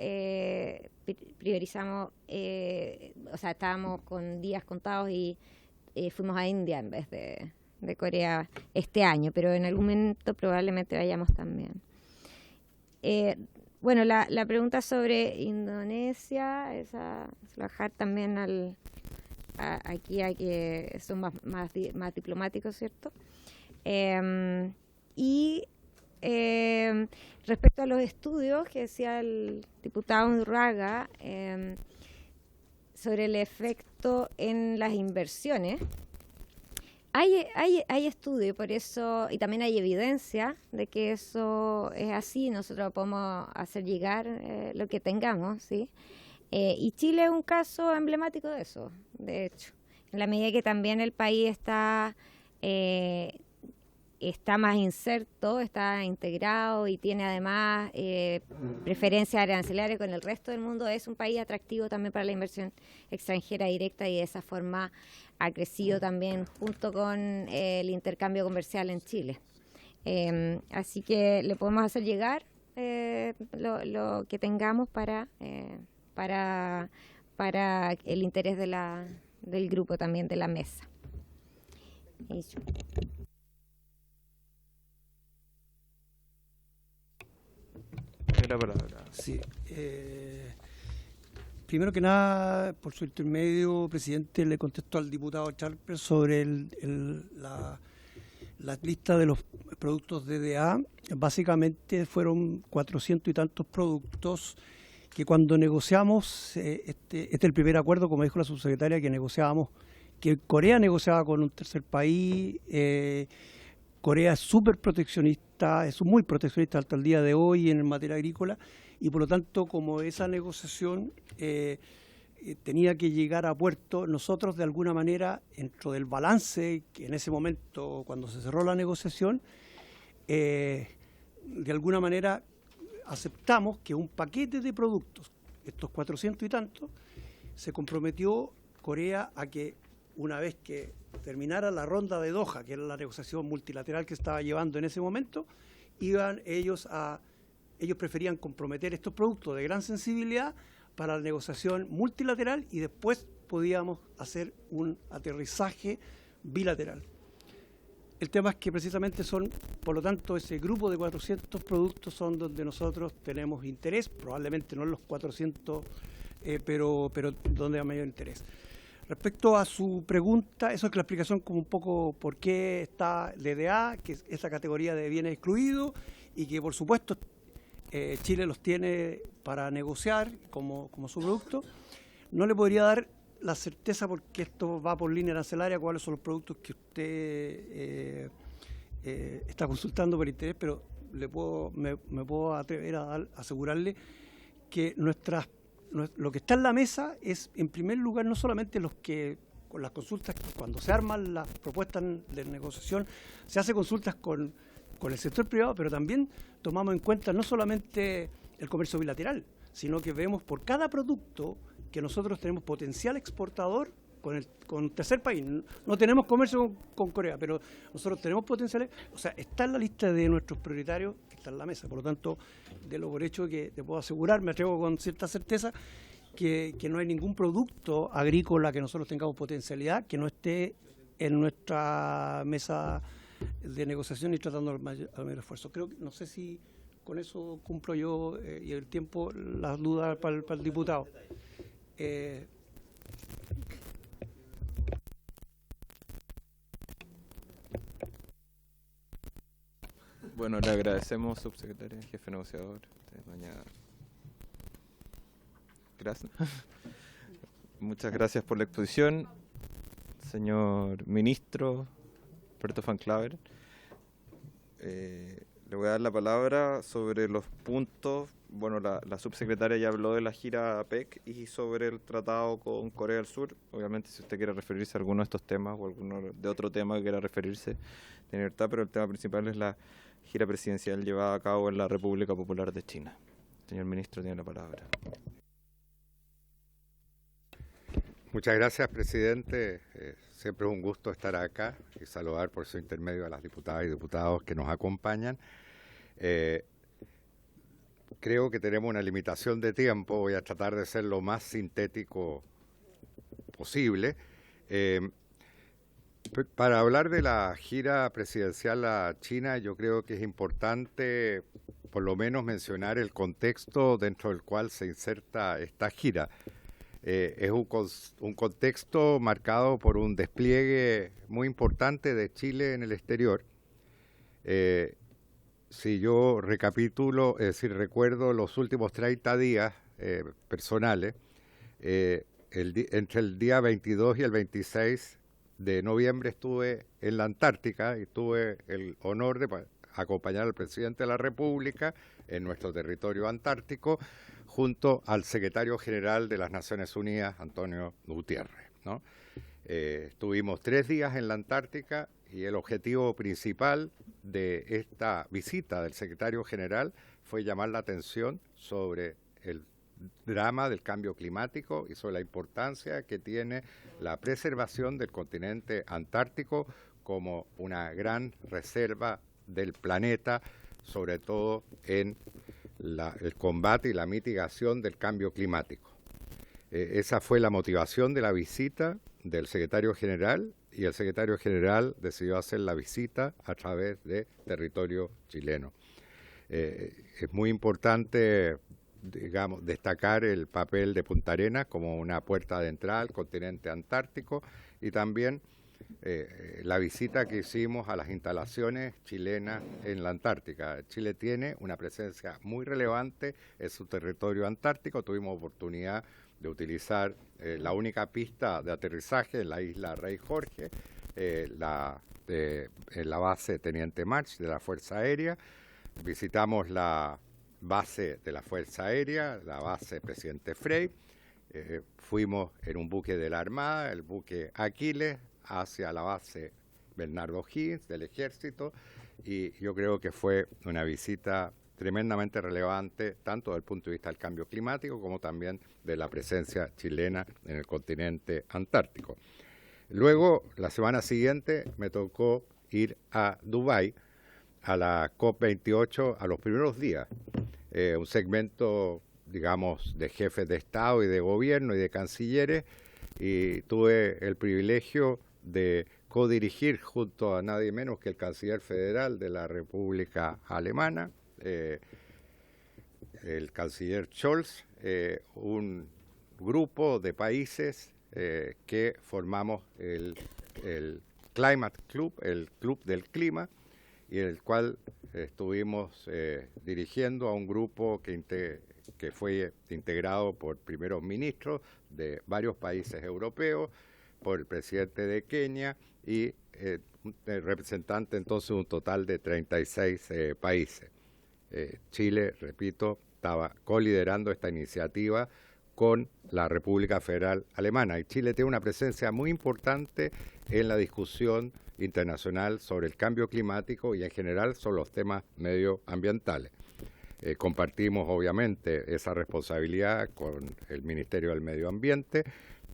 priorizamos, o sea, estábamos con días contados y fuimos a India en vez de Corea este año, pero en algún momento probablemente vayamos también. Bueno, la pregunta sobre Indonesia, esa se la dejar también aquí hay que son más diplomáticos, ¿cierto? Respecto a los estudios que decía el diputado Undurraga sobre el efecto en las inversiones, hay estudio, por eso, y también hay evidencia de que eso es así. Nosotros podemos hacer llegar lo que tengamos, ¿sí? Y Chile es un caso emblemático de eso, de hecho, en la medida que también el país está más inserto, está integrado y tiene además preferencias arancelares con el resto del mundo. Es un país atractivo también para la inversión extranjera directa y de esa forma ha crecido también junto con el intercambio comercial en Chile. Así que le podemos hacer llegar lo que tengamos para el interés del grupo también, de la mesa. Eso. La palabra. Sí. Primero que nada, por su intermedio, presidente, le contestó al diputado Charper sobre la lista de los productos DDA. Básicamente fueron 400 y tantos productos que cuando negociamos, este es el primer acuerdo, como dijo la subsecretaria, que negociábamos, que Corea negociaba con un tercer país. Corea es súper proteccionista, es muy proteccionista hasta el día de hoy en materia agrícola, y por lo tanto, como esa negociación tenía que llegar a puerto, nosotros de alguna manera, dentro del balance, que en ese momento, cuando se cerró la negociación, de alguna manera aceptamos que un paquete de productos, estos 400 y tantos, se comprometió Corea a que una vez que terminara la ronda de Doha, que era la negociación multilateral que estaba llevando en ese momento, ellos preferían comprometer estos productos de gran sensibilidad para la negociación multilateral y después podíamos hacer un aterrizaje bilateral. El tema es que precisamente son, por lo tanto, ese grupo de 400 productos son donde nosotros tenemos interés, probablemente no en los 400, pero donde hay mayor interés. Respecto a su pregunta, eso es la explicación como un poco por qué está DDA, que es esa categoría de bienes excluidos, y que por supuesto Chile los tiene para negociar como su producto. No le podría dar la certeza, porque esto va por línea arancelaria, cuáles son los productos que usted está consultando por interés, pero me puedo atrever a asegurarle que lo que está en la mesa es, en primer lugar, no solamente con las consultas, cuando se arman las propuestas de negociación, se hace consultas con el sector privado, pero también tomamos en cuenta no solamente el comercio bilateral, sino que vemos por cada producto que nosotros tenemos potencial exportador con tercer país. No tenemos comercio con Corea, pero nosotros tenemos potenciales, o sea, está en la lista de nuestros prioritarios, que está en la mesa. Por lo tanto, de lo por hecho que te puedo asegurar, me atrevo con cierta certeza, que no hay ningún producto agrícola que nosotros tengamos potencialidad que no esté en nuestra mesa de negociación y tratando al mayor esfuerzo. Creo que, no sé si con eso cumplo yo y el tiempo, las dudas para el diputado. Bueno, le agradecemos, subsecretario, jefe negociador. Mañana. Gracias. Muchas gracias por la exposición, señor ministro Alberto Van Claveren. Le voy a dar la palabra sobre los puntos. Bueno, la subsecretaria ya habló de la gira APEC y sobre el tratado con Corea del Sur. Obviamente, si usted quiere referirse a alguno de estos temas o alguno de otro tema que quiera referirse, tiene libertad, pero el tema principal es la gira presidencial llevada a cabo en la República Popular de China. Señor ministro, tiene la palabra. Muchas gracias, presidente. Siempre es un gusto estar acá y saludar por su intermedio a las diputadas y diputados que nos acompañan. Creo que tenemos una limitación de tiempo. Voy a tratar de ser lo más sintético posible. Para hablar de la gira presidencial a China, yo creo que es importante por lo menos mencionar el contexto dentro del cual se inserta esta gira. Es un contexto marcado por un despliegue muy importante de Chile en el exterior. Si yo recapitulo, es decir, recuerdo los últimos 30 días personales, entre el día 22 y el 26 de noviembre estuve en la Antártica y tuve el honor de acompañar al presidente de la República en nuestro territorio antártico, junto al secretario general de las Naciones Unidas, Antonio Gutiérrez, ¿no? Estuvimos 3 días en la Antártica y el objetivo principal de esta visita del secretario general fue llamar la atención sobre el drama del cambio climático y sobre la importancia que tiene la preservación del continente antártico como una gran reserva del planeta, sobre todo en el combate y la mitigación del cambio climático. Esa fue la motivación de la visita del secretario general, y el secretario general decidió hacer la visita a través de territorio chileno. Es muy importante digamos, destacar el papel de Punta Arenas como una puerta de entrada al continente antártico y también la visita que hicimos a las instalaciones chilenas en la Antártica. Chile tiene una presencia muy relevante en su territorio antártico. Tuvimos oportunidad de utilizar la única pista de aterrizaje en la isla Rey Jorge, en la base Teniente March de la Fuerza Aérea. Visitamos la base de la Fuerza Aérea, la base Presidente Frey. Fuimos en un buque de la Armada, el buque Aquiles, hacia la base Bernardo Higgins del Ejército, y yo creo que fue una visita tremendamente relevante, tanto desde el punto de vista del cambio climático como también de la presencia chilena en el continente antártico. Luego, la semana siguiente, me tocó ir a Dubái, a la COP28, a los primeros días, un segmento, digamos, de jefes de Estado y de gobierno y de cancilleres, y tuve el privilegio de codirigir junto a nadie menos que el canciller federal de la República Alemana, el canciller Scholz, un grupo de países que formamos el Climate Club, el Club del Clima, y en el cual estuvimos dirigiendo a un grupo que fue integrado por primeros ministros de varios países europeos, por el presidente de Kenia y representante entonces un total de 36 países. Chile, repito, estaba coliderando esta iniciativa con la República Federal Alemana, y Chile tiene una presencia muy importante en la discusión internacional sobre el cambio climático y en general sobre los temas medioambientales. Compartimos obviamente esa responsabilidad con el Ministerio del Medio Ambiente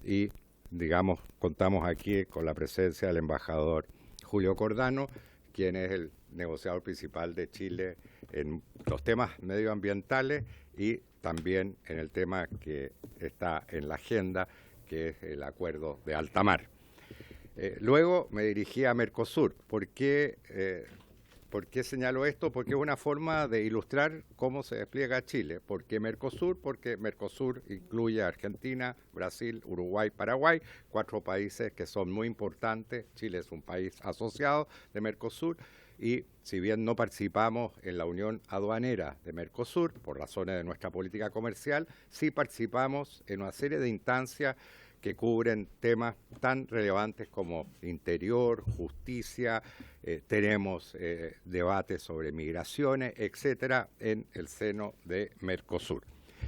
y, digamos, contamos aquí con la presencia del embajador Julio Cordano, quien es el negociador principal de Chile en los temas medioambientales y también en el tema que está en la agenda, que es el acuerdo de alta mar. Luego me dirigí a Mercosur. ¿Por qué señalo esto? Porque es una forma de ilustrar cómo se despliega Chile. ¿Por qué Mercosur? Porque Mercosur incluye a Argentina, Brasil, Uruguay, Paraguay, 4 países que son muy importantes. Chile es un país asociado de Mercosur y si bien no participamos en la Unión Aduanera de Mercosur por razones de nuestra política comercial, sí participamos en una serie de instancias que cubren temas tan relevantes como interior, justicia, tenemos debates sobre migraciones, etcétera, en el seno de Mercosur.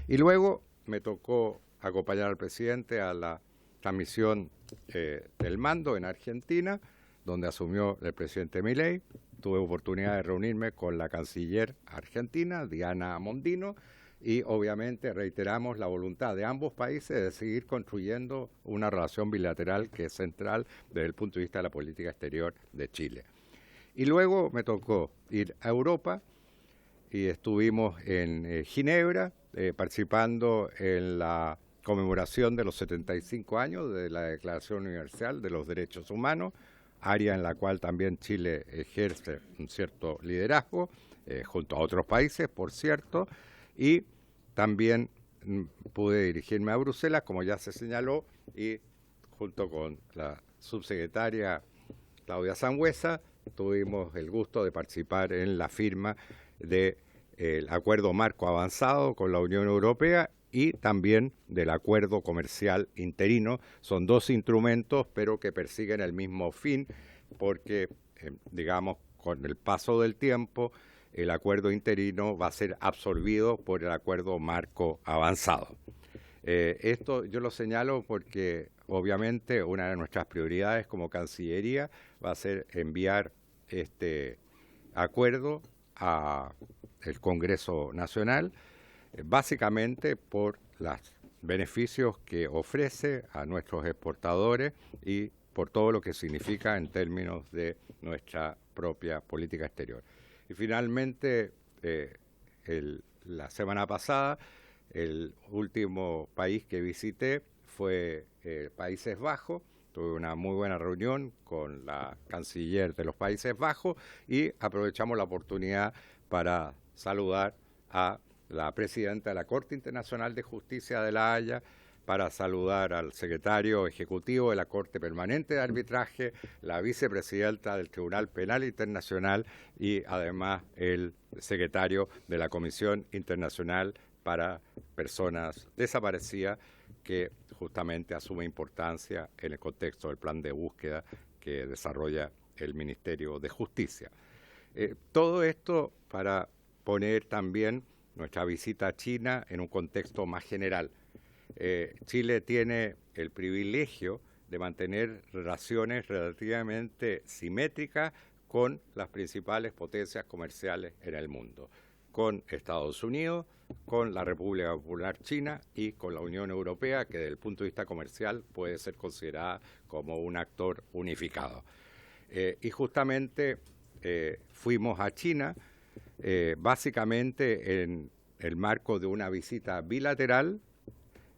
Y luego me tocó acompañar al presidente a la transmisión del mando en Argentina, donde asumió el presidente Milei. Tuve oportunidad de reunirme con la canciller argentina, Diana Mondino, y obviamente reiteramos la voluntad de ambos países de seguir construyendo una relación bilateral que es central desde el punto de vista de la política exterior de Chile. Y luego me tocó ir a Europa y estuvimos en Ginebra participando en la conmemoración de los 75 años de la Declaración Universal de los Derechos Humanos, área en la cual también Chile ejerce un cierto liderazgo, junto a otros países, por cierto, y también pude dirigirme a Bruselas, como ya se señaló, y junto con la subsecretaria Claudia Sangüesa tuvimos el gusto de participar en la firma del Acuerdo Marco Avanzado con la Unión Europea y también del Acuerdo Comercial Interino. Son 2 instrumentos, pero que persiguen el mismo fin, porque, digamos, con el paso del tiempo, el acuerdo interino va a ser absorbido por el acuerdo marco avanzado. Esto yo lo señalo porque obviamente una de nuestras prioridades como Cancillería va a ser enviar este acuerdo al Congreso Nacional, básicamente por los beneficios que ofrece a nuestros exportadores y por todo lo que significa en términos de nuestra propia política exterior. Y finalmente, la semana pasada, el último país que visité fue Países Bajos. Tuve una muy buena reunión con la canciller de los Países Bajos y aprovechamos la oportunidad para saludar a la presidenta de la Corte Internacional de Justicia de La Haya, para saludar al secretario ejecutivo de la Corte Permanente de Arbitraje, la vicepresidenta del Tribunal Penal Internacional y además el secretario de la Comisión Internacional para Personas Desaparecidas, que justamente asume importancia en el contexto del plan de búsqueda que desarrolla el Ministerio de Justicia. Todo esto para poner también nuestra visita a China en un contexto más general. Chile tiene el privilegio de mantener relaciones relativamente simétricas con las principales potencias comerciales en el mundo, con Estados Unidos, con la República Popular China y con la Unión Europea, que desde el punto de vista comercial puede ser considerada como un actor unificado. Y justamente fuimos a China básicamente en el marco de una visita bilateral.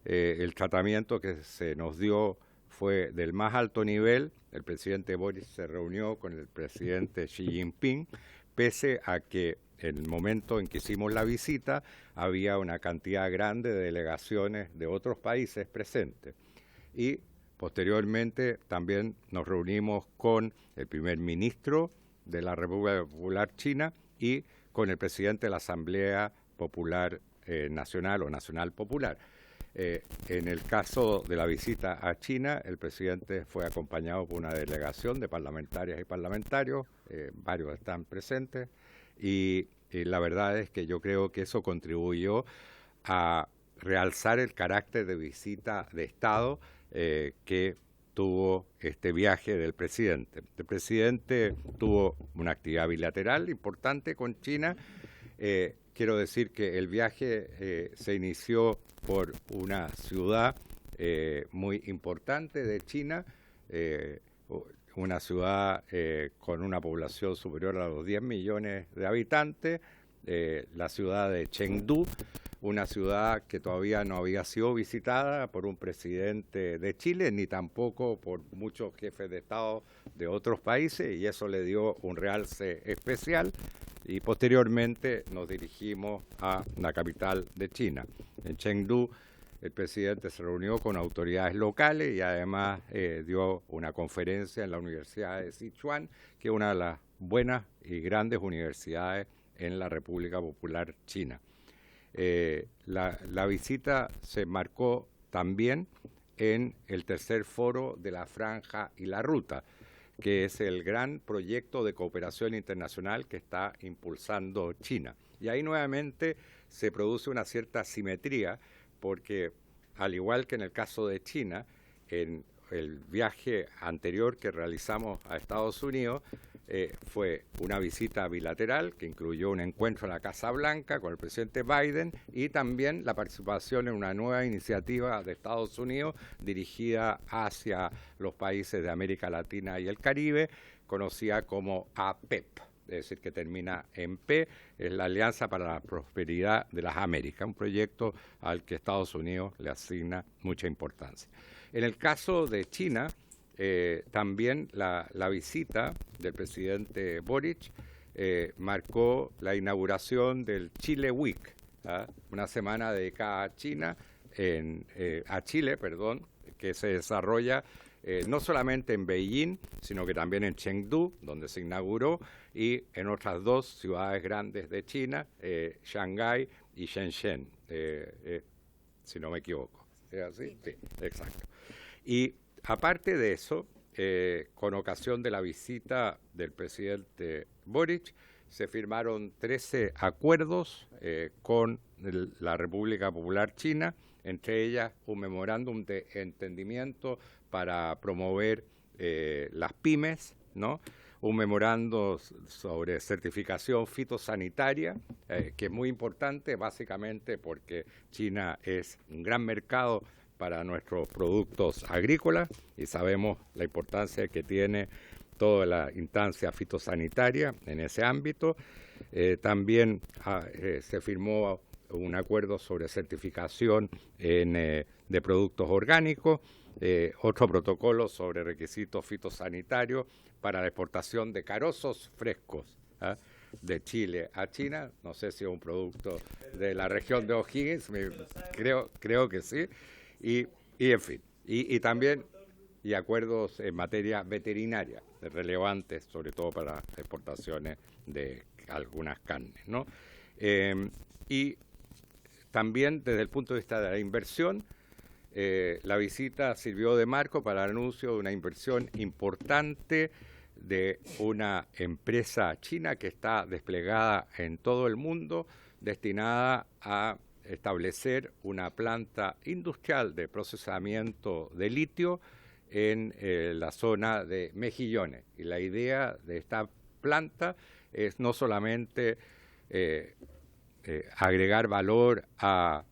El tratamiento que se nos dio fue del más alto nivel. El presidente Boric se reunió con el presidente Xi Jinping, pese a que en el momento en que hicimos la visita había una cantidad grande de delegaciones de otros países presentes. Y posteriormente también nos reunimos con el primer ministro de la República Popular China y con el presidente de la Asamblea Popular Nacional o Nacional Popular. En el caso de la visita a China, el presidente fue acompañado por una delegación de parlamentarias y parlamentarios, varios están presentes, y la verdad es que yo creo que eso contribuyó a realzar el carácter de visita de Estado que tuvo este viaje del presidente. El presidente tuvo una actividad bilateral importante con China. Quiero decir que el viaje se inició por una ciudad muy importante de China, una ciudad con una población superior a los 10 millones de habitantes, la ciudad de Chengdu, una ciudad que todavía no había sido visitada por un presidente de Chile, ni tampoco por muchos jefes de Estado de otros países, y eso le dio un realce especial. Y posteriormente nos dirigimos a la capital de China. En Chengdu el presidente se reunió con autoridades locales y además dio una conferencia en la Universidad de Sichuan, que es una de las buenas y grandes universidades en la República Popular China. La visita se marcó también en el tercer foro de la Franja y la Ruta, que es el gran proyecto de cooperación internacional que está impulsando China. Y ahí nuevamente se produce una cierta simetría, porque al igual que en el caso de China, en el viaje anterior que realizamos a Estados Unidos, fue una visita bilateral que incluyó un encuentro en la Casa Blanca con el presidente Biden y también la participación en una nueva iniciativa de Estados Unidos dirigida hacia los países de América Latina y el Caribe, conocida como APEP, es decir, que termina en P, es la Alianza para la Prosperidad de las Américas, un proyecto al que Estados Unidos le asigna mucha importancia. En el caso de China, también la visita del presidente Boric marcó la inauguración del Chile Week, una semana dedicada a Chile, que se desarrolla no solamente en Beijing, sino que también en Chengdu, donde se inauguró, y en otras dos ciudades grandes de China, Shanghái y Shenzhen, si no me equivoco. ¿Es así? Sí, exacto. Y aparte de eso, con ocasión de la visita del presidente Boric, se firmaron 13 acuerdos con la República Popular China, entre ellas un memorándum de entendimiento para promover las pymes, ¿no? Un memorando sobre certificación fitosanitaria, que es muy importante básicamente porque China es un gran mercado para nuestros productos agrícolas y sabemos la importancia que tiene toda la instancia fitosanitaria en ese ámbito. También se firmó un acuerdo sobre certificación de productos orgánicos, otro protocolo sobre requisitos fitosanitarios para la exportación de carozos frescos, de Chile a China. No sé si es un producto de la región de O'Higgins, creo que sí. Y en fin, y también y acuerdos en materia veterinaria relevantes, sobre todo para exportaciones de algunas carnes, ¿no? Y también desde el punto de vista de la inversión, la visita sirvió de marco para el anuncio de una inversión importante de una empresa china que está desplegada en todo el mundo, destinada a establecer una planta industrial de procesamiento de litio en la zona de Mejillones. Y la idea de esta planta es no solamente agregar valor a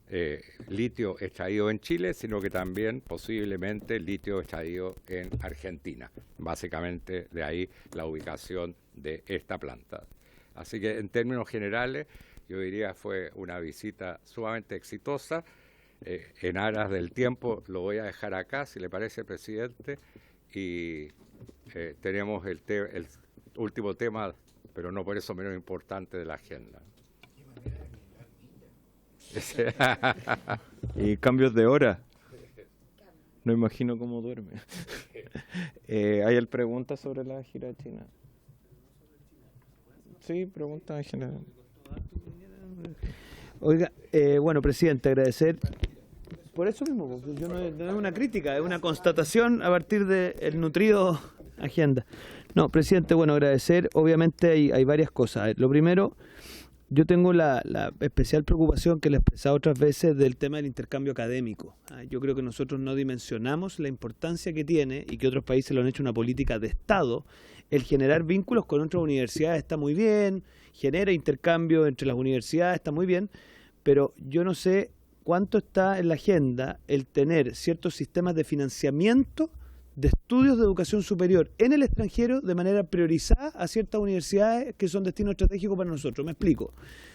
litio extraído en Chile, sino que también posiblemente litio extraído en Argentina. Básicamente de ahí la ubicación de esta planta. Así que en términos generales yo diría fue una visita sumamente exitosa. En aras del tiempo lo voy a dejar acá, si le parece, presidente, y tenemos el último tema, pero no por eso menos importante, de la agenda. Y cambios de hora. No imagino cómo duerme. ¿Hay preguntas sobre la gira a China? Sí, preguntas en general. Oiga, bueno, presidente, agradecer. Por eso mismo, porque yo no es una crítica, es una constatación a partir del nutrido agenda. No, presidente, bueno, agradecer. Obviamente hay varias cosas. Lo primero, yo tengo la especial preocupación que le he expresado otras veces del tema del intercambio académico. Yo creo que nosotros no dimensionamos la importancia que tiene, y que otros países lo han hecho una política de Estado, el generar vínculos con otras universidades está muy bien, genera intercambio entre las universidades, está muy bien, pero yo no sé cuánto está en la agenda el tener ciertos sistemas de financiamiento de estudios de educación superior en el extranjero de manera priorizada a ciertas universidades que son destino estratégico para nosotros. Me explico.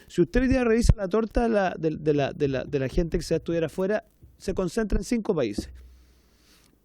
Si usted hoy día revisa la torta de la gente que se va a estudiar afuera, se concentra en 5 países.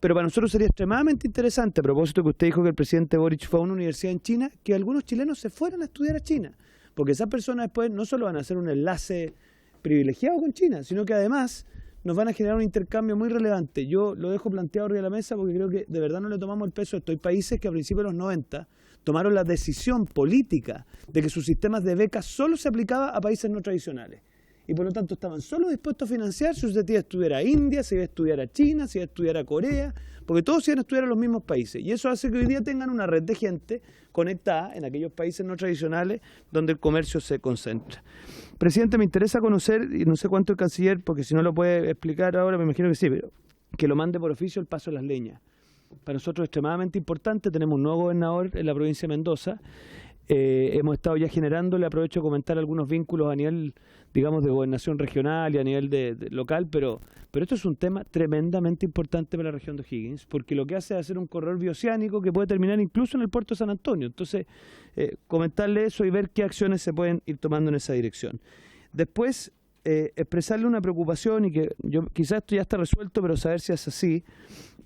Pero para nosotros sería extremadamente interesante, a propósito que usted dijo que el presidente Boric fue a una universidad en China, que algunos chilenos se fueran a estudiar a China. Porque esas personas después no solo van a hacer un enlace privilegiado con China, sino que además nos van a generar un intercambio muy relevante. Yo lo dejo planteado arriba de la mesa porque creo que de verdad no le tomamos el peso a esto. Hay países que a principios de los 90 tomaron la decisión política de que sus sistemas de becas solo se aplicaba a países no tradicionales. Y por lo tanto estaban solo dispuestos a financiar si usted iba a estudiar a India, si iba a estudiar a China, si iba a estudiar a Corea, porque todos iban a estudiar a los mismos países. Y eso hace que hoy día tengan una red de gente conectada en aquellos países no tradicionales donde el comercio se concentra. Presidente, me interesa conocer, y no sé cuánto el canciller, porque si no lo puede explicar ahora, me imagino que sí, pero que lo mande por oficio el paso de las leñas. Para nosotros es extremadamente importante, tenemos un nuevo gobernador en la provincia de Mendoza. Hemos estado ya generando, le aprovecho de comentar algunos vínculos a nivel, digamos, de gobernación regional y a nivel de local, pero esto es un tema tremendamente importante para la región de O'Higgins, porque lo que hace es hacer un corredor bioceánico que puede terminar incluso en el puerto de San Antonio. Entonces, comentarle eso y ver qué acciones se pueden ir tomando en esa dirección. Después, expresarle una preocupación, y que quizás esto ya está resuelto, pero saber si es así,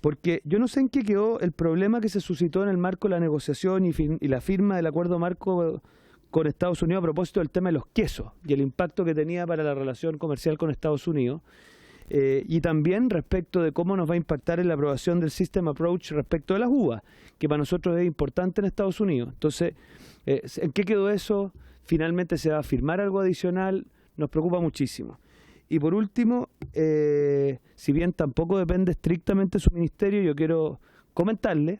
porque yo no sé en qué quedó el problema que se suscitó en el marco de la negociación y la firma del acuerdo marco con Estados Unidos a propósito del tema de los quesos y el impacto que tenía para la relación comercial con Estados Unidos, y también respecto de cómo nos va a impactar en la aprobación del System Approach respecto de las uvas, que para nosotros es importante en Estados Unidos. Entonces, ¿en qué quedó eso? ¿Finalmente se va a firmar algo adicional? Nos preocupa muchísimo. Y por último, si bien tampoco depende estrictamente de su ministerio, yo quiero comentarle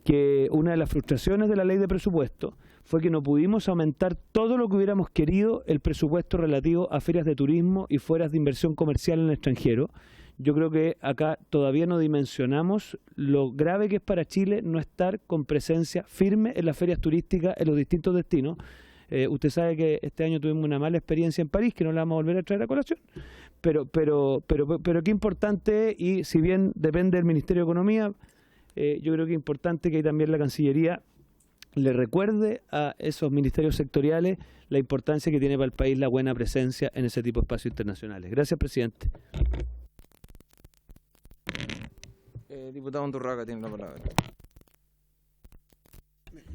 que una de las frustraciones de la ley de presupuesto fue que no pudimos aumentar todo lo que hubiéramos querido el presupuesto relativo a ferias de turismo y fueras de inversión comercial en el extranjero. Yo creo que acá todavía no dimensionamos lo grave que es para Chile no estar con presencia firme en las ferias turísticas en los distintos destinos. Usted sabe que este año tuvimos una mala experiencia en París, que no la vamos a volver a traer a colación, pero qué importante, y si bien depende del Ministerio de Economía, yo creo que es importante que también la Cancillería le recuerde a esos ministerios sectoriales la importancia que tiene para el país la buena presencia en ese tipo de espacios internacionales. Gracias, presidente. Diputado Undurraga tiene la palabra.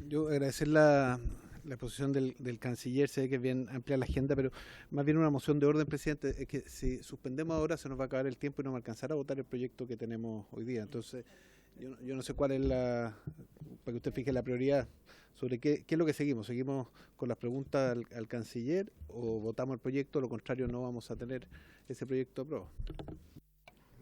Yo agradecer la la exposición del canciller, se ve que es bien amplia la agenda, pero más bien una moción de orden, presidente, es que si suspendemos ahora se nos va a acabar el tiempo y no va a alcanzar a votar el proyecto que tenemos hoy día. Entonces, yo no sé cuál es para que usted fije la prioridad, sobre qué es lo que seguimos. ¿Seguimos con las preguntas al canciller o votamos el proyecto? Lo contrario, no vamos a tener ese proyecto aprobado.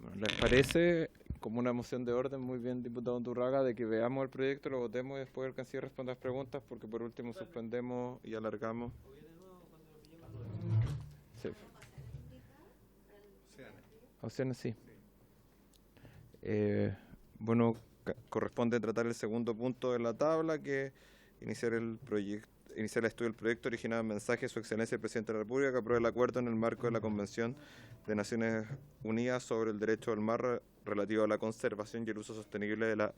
Bueno, ¿les parece como una moción de orden, muy bien, diputado Undurraga, de que veamos el proyecto, lo votemos y después el canciller responda las preguntas, porque por último suspendemos y alargamos? Sí. Opciones, sí. Bueno, corresponde tratar el segundo punto de la tabla, que iniciar el estudio del proyecto originado en mensaje de Su Excelencia el Presidente de la República, que apruebe el acuerdo en el marco de la Convención de Naciones Unidas sobre el Derecho del Mar relativo a la conservación y el uso sostenible de la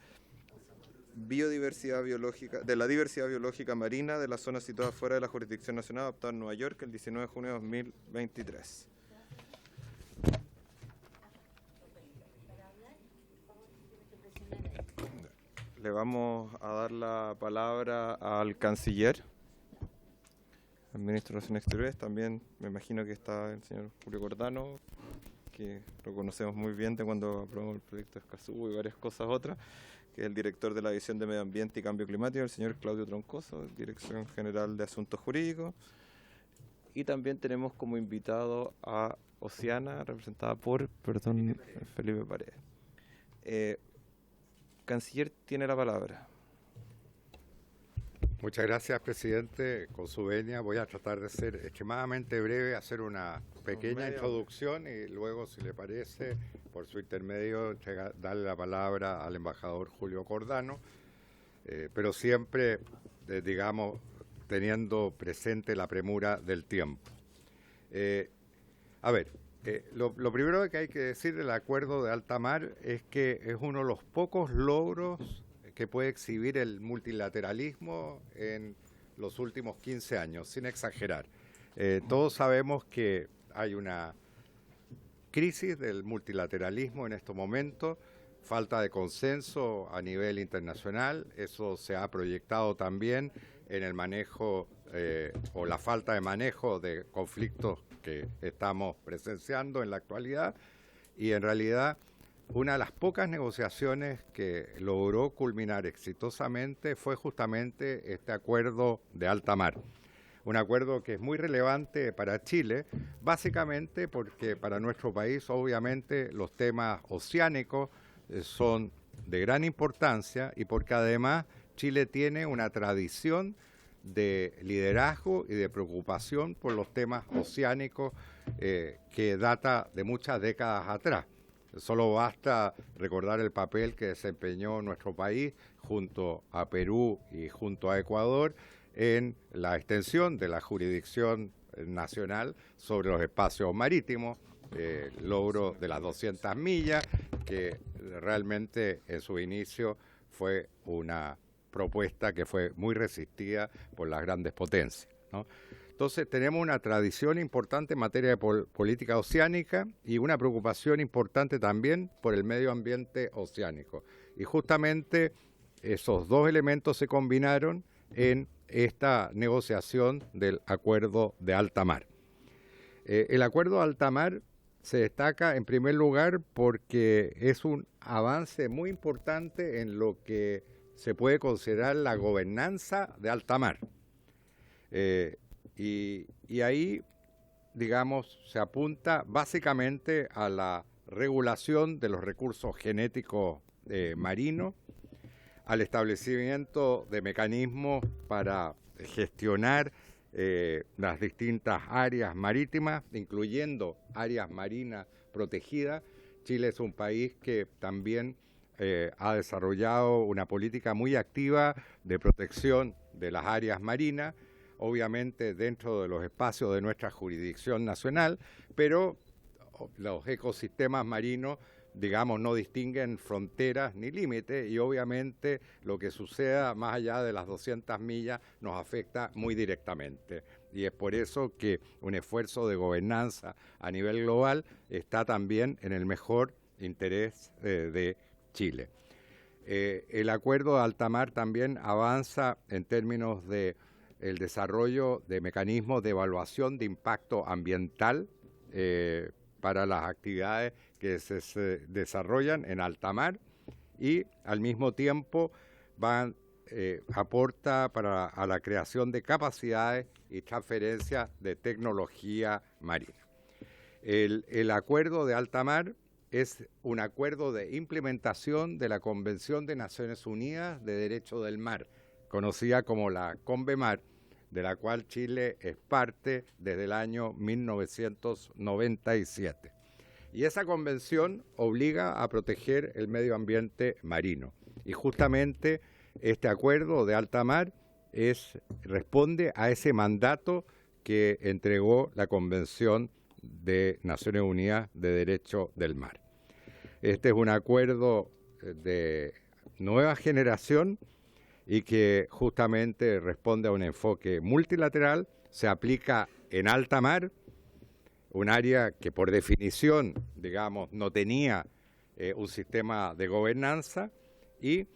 diversidad biológica marina de las zonas situadas fuera de la jurisdicción nacional, adoptado en Nueva York el 19 de junio de 2023. Le vamos a dar la palabra al canciller, al ministro de Relaciones Exteriores. También me imagino que está el señor Julio Cordano, que lo conocemos muy bien de cuando aprobamos el proyecto de Escazú y varias cosas otras, que es el director de la División de Medio Ambiente y Cambio Climático, el señor Claudio Troncoso, Dirección General de Asuntos Jurídicos. Y también tenemos como invitado a Oceana, representada por, Felipe Paredes. Canciller, tiene la palabra. Muchas gracias, presidente. Con su venia voy a tratar de ser extremadamente breve, hacer una pequeña introducción y luego, si le parece, por su intermedio, darle la palabra al embajador Julio Cordano, pero siempre, digamos, teniendo presente la premura del tiempo. Lo primero que hay que decir del acuerdo de alta mar es que es uno de los pocos logros que puede exhibir el multilateralismo en los últimos 15 años, sin exagerar. Todos sabemos que hay una crisis del multilateralismo en estos momentos, falta de consenso a nivel internacional, eso se ha proyectado también en el manejo o la falta de manejo de conflictos que estamos presenciando en la actualidad, y en realidad una de las pocas negociaciones que logró culminar exitosamente fue justamente este acuerdo de alta mar. Un acuerdo que es muy relevante para Chile, básicamente porque para nuestro país obviamente los temas oceánicos son de gran importancia y porque además Chile tiene una tradición de liderazgo y de preocupación por los temas oceánicos que data de muchas décadas atrás. Solo basta recordar el papel que desempeñó nuestro país junto a Perú y junto a Ecuador en la extensión de la jurisdicción nacional sobre los espacios marítimos, logro de las 200 millas, que realmente en su inicio fue una propuesta que fue muy resistida por las grandes potencias, ¿no? Entonces tenemos una tradición importante en materia de política oceánica y una preocupación importante también por el medio ambiente oceánico. Y justamente esos dos elementos se combinaron en esta negociación del acuerdo de alta mar. El acuerdo de alta mar se destaca en primer lugar porque es un avance muy importante en lo que se puede considerar la gobernanza de alta mar. Y ahí, digamos, se apunta básicamente a la regulación de los recursos genéticos marinos, al establecimiento de mecanismos para gestionar las distintas áreas marítimas, incluyendo áreas marinas protegidas. Chile es un país que también ha desarrollado una política muy activa de protección de las áreas marinas, obviamente dentro de los espacios de nuestra jurisdicción nacional, pero los ecosistemas marinos, digamos, no distinguen fronteras ni límites y obviamente lo que suceda más allá de las 200 millas nos afecta muy directamente. Y es por eso que un esfuerzo de gobernanza a nivel global está también en el mejor interés de Chile. El acuerdo de alta mar también avanza en términos de el desarrollo de mecanismos de evaluación de impacto ambiental para las actividades que se desarrollan en alta mar, y al mismo tiempo aporta a la creación de capacidades y transferencia de tecnología marina. El acuerdo de alta mar es un acuerdo de implementación de la Convención de Naciones Unidas de Derecho del Mar, conocida como la CONVEMAR, de la cual Chile es parte desde el año 1997. Y esa convención obliga a proteger el medio ambiente marino. Y justamente este acuerdo de alta mar responde a ese mandato que entregó la Convención de Naciones Unidas de Derecho del Mar. Este es un acuerdo de nueva generación y que justamente responde a un enfoque multilateral, se aplica en alta mar, un área que por definición, digamos, no tenía un sistema de gobernanza, y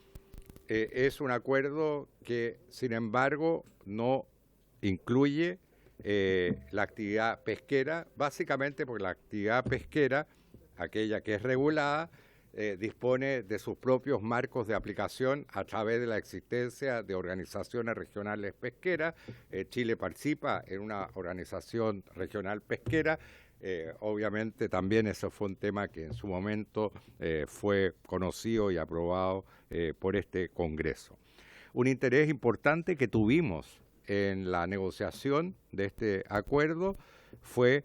es un acuerdo que, sin embargo, no incluye la actividad pesquera, básicamente porque la actividad pesquera, aquella que es regulada, dispone de sus propios marcos de aplicación a través de la existencia de organizaciones regionales pesqueras. Chile participa en una organización regional pesquera. Obviamente también eso fue un tema que en su momento fue conocido y aprobado por este Congreso. Un interés importante que tuvimos en la negociación de este acuerdo fue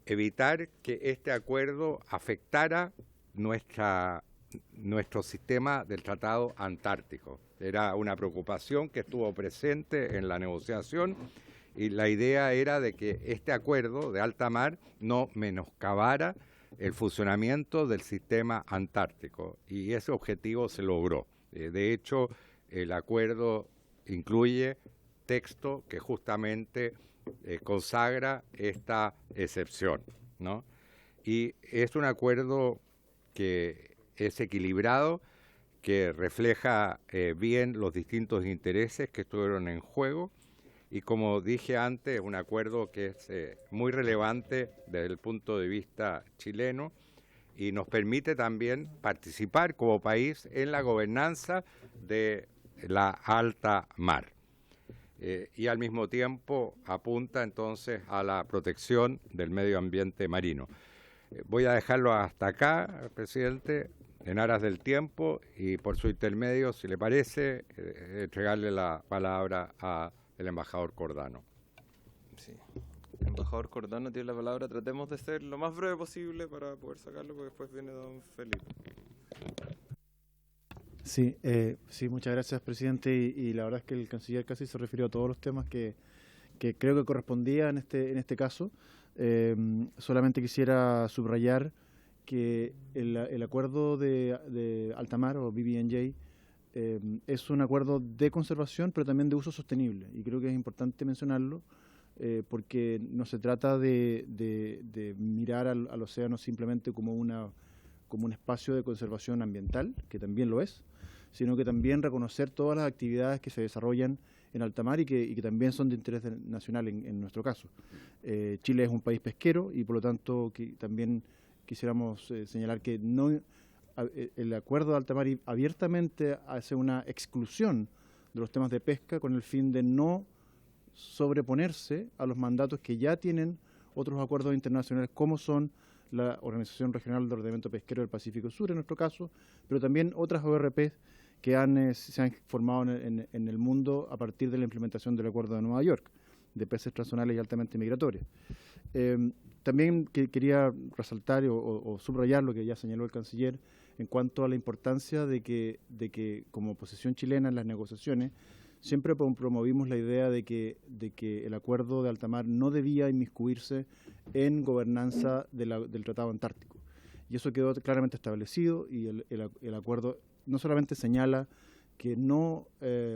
evitar que este acuerdo afectara nuestro sistema del Tratado Antártico. Era una preocupación que estuvo presente en la negociación, y la idea era de que este acuerdo de alta mar no menoscabara el funcionamiento del sistema antártico, y ese objetivo se logró. De hecho, el acuerdo incluye texto que justamente consagra esta excepción, ¿no? Y es un acuerdo que es equilibrado, que refleja bien los distintos intereses que estuvieron en juego, y como dije antes, es un acuerdo que es muy relevante desde el punto de vista chileno, y nos permite también participar como país en la gobernanza de la alta mar. Y al mismo tiempo apunta entonces a la protección del medio ambiente marino. Voy a dejarlo hasta acá, presidente, en aras del tiempo, y por su intermedio, si le parece, entregarle la palabra al embajador Cordano. Sí. El embajador Cordano tiene la palabra. Tratemos de ser lo más breve posible para poder sacarlo, porque después viene don Felipe. Sí, muchas gracias, presidente, y la verdad es que el canciller casi se refirió a todos los temas que creo que correspondía en este caso. Solamente quisiera subrayar que el acuerdo de alta mar, o BBNJ, es un acuerdo de conservación, pero también de uso sostenible, y creo que es importante mencionarlo, porque no se trata de mirar al océano simplemente como un espacio de conservación ambiental, que también lo es, sino que también reconocer todas las actividades que se desarrollan en alta mar y que también son de interés nacional en nuestro caso. Chile es un país pesquero, y por lo tanto también quisiéramos señalar que el acuerdo de alta mar abiertamente hace una exclusión de los temas de pesca con el fin de no sobreponerse a los mandatos que ya tienen otros acuerdos internacionales, como son la Organización Regional de Ordenamiento Pesquero del Pacífico Sur, en nuestro caso, pero también otras ORP que se han formado en el mundo a partir de la implementación del Acuerdo de Nueva York, de peces transzonales y altamente migratorios. También quería resaltar o subrayar lo que ya señaló el canciller en cuanto a la importancia de que como posición chilena en las negociaciones siempre promovimos la idea de que el acuerdo de alta mar no debía inmiscuirse en gobernanza del Tratado Antártico. Y eso quedó claramente establecido, y el acuerdo no solamente señala que no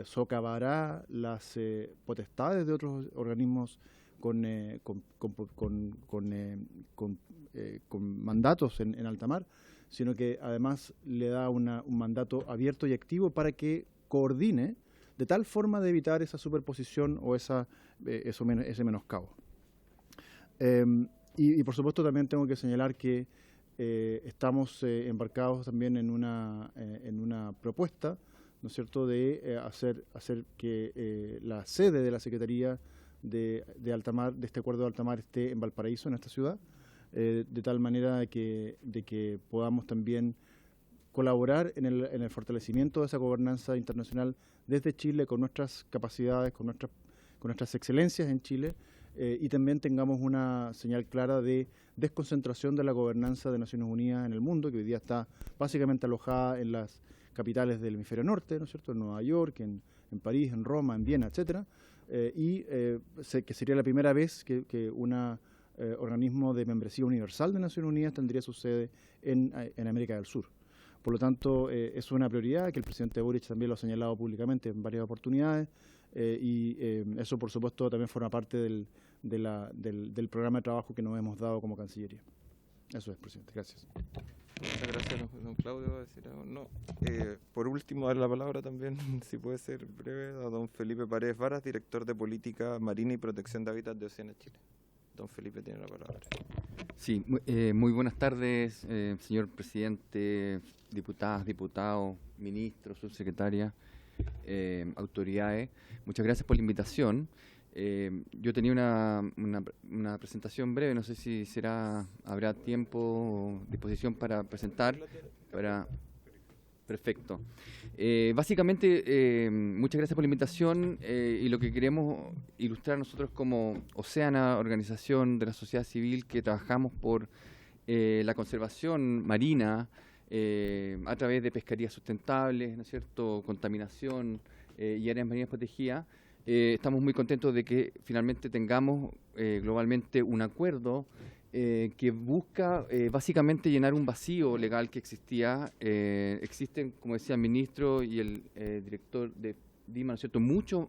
socavará las potestades de otros organismos con mandatos en alta mar, sino que además le da un mandato abierto y activo para que coordine de tal forma de evitar esa superposición o ese menoscabo. Y por supuesto también tengo que señalar que estamos embarcados también en una propuesta, ¿no es cierto?, de hacer que la sede de la Secretaría de Alta Mar, de este acuerdo de Alta Mar, esté en Valparaíso, en esta ciudad, de tal manera de que podamos también colaborar en el fortalecimiento de esa gobernanza internacional desde Chile, con nuestras capacidades, con nuestras excelencias en Chile, y también tengamos una señal clara de desconcentración de la gobernanza de Naciones Unidas en el mundo, que hoy día está básicamente alojada en las capitales del hemisferio norte, ¿no es cierto?, en Nueva York, en París, en Roma, en Viena, etcétera, que sería la primera vez que un organismo de membresía universal de Naciones Unidas tendría su sede en América del Sur. Por lo tanto, es una prioridad que el presidente Boric también lo ha señalado públicamente en varias oportunidades, y eso, por supuesto, también forma parte del programa de trabajo que nos hemos dado como Cancillería. Eso es, presidente. Gracias. Muchas gracias, don Claudio. ¿Va a decir algo? No. Por último, dar la palabra también, si puede ser breve, a don Felipe Paredes Varas, director de Política Marina y Protección de Hábitat de Oceanas Chile. Don Felipe tiene la palabra. Sí, muy buenas tardes, señor presidente, diputadas, diputados, ministros, subsecretarias, autoridades. Muchas gracias por la invitación. Yo tenía una presentación breve, no sé si habrá tiempo o disposición para presentar. Perfecto. Básicamente, muchas gracias por la invitación, y lo que queremos ilustrar nosotros como Oceana, organización de la sociedad civil que trabajamos por la conservación marina a través de pesquerías sustentables, ¿no es cierto?, contaminación y áreas marinas protegidas. Estamos muy contentos de que finalmente tengamos globalmente un acuerdo que busca básicamente llenar un vacío legal que existía. Existen, como decía el ministro y el director de DIMA, ¿no es cierto?, muchos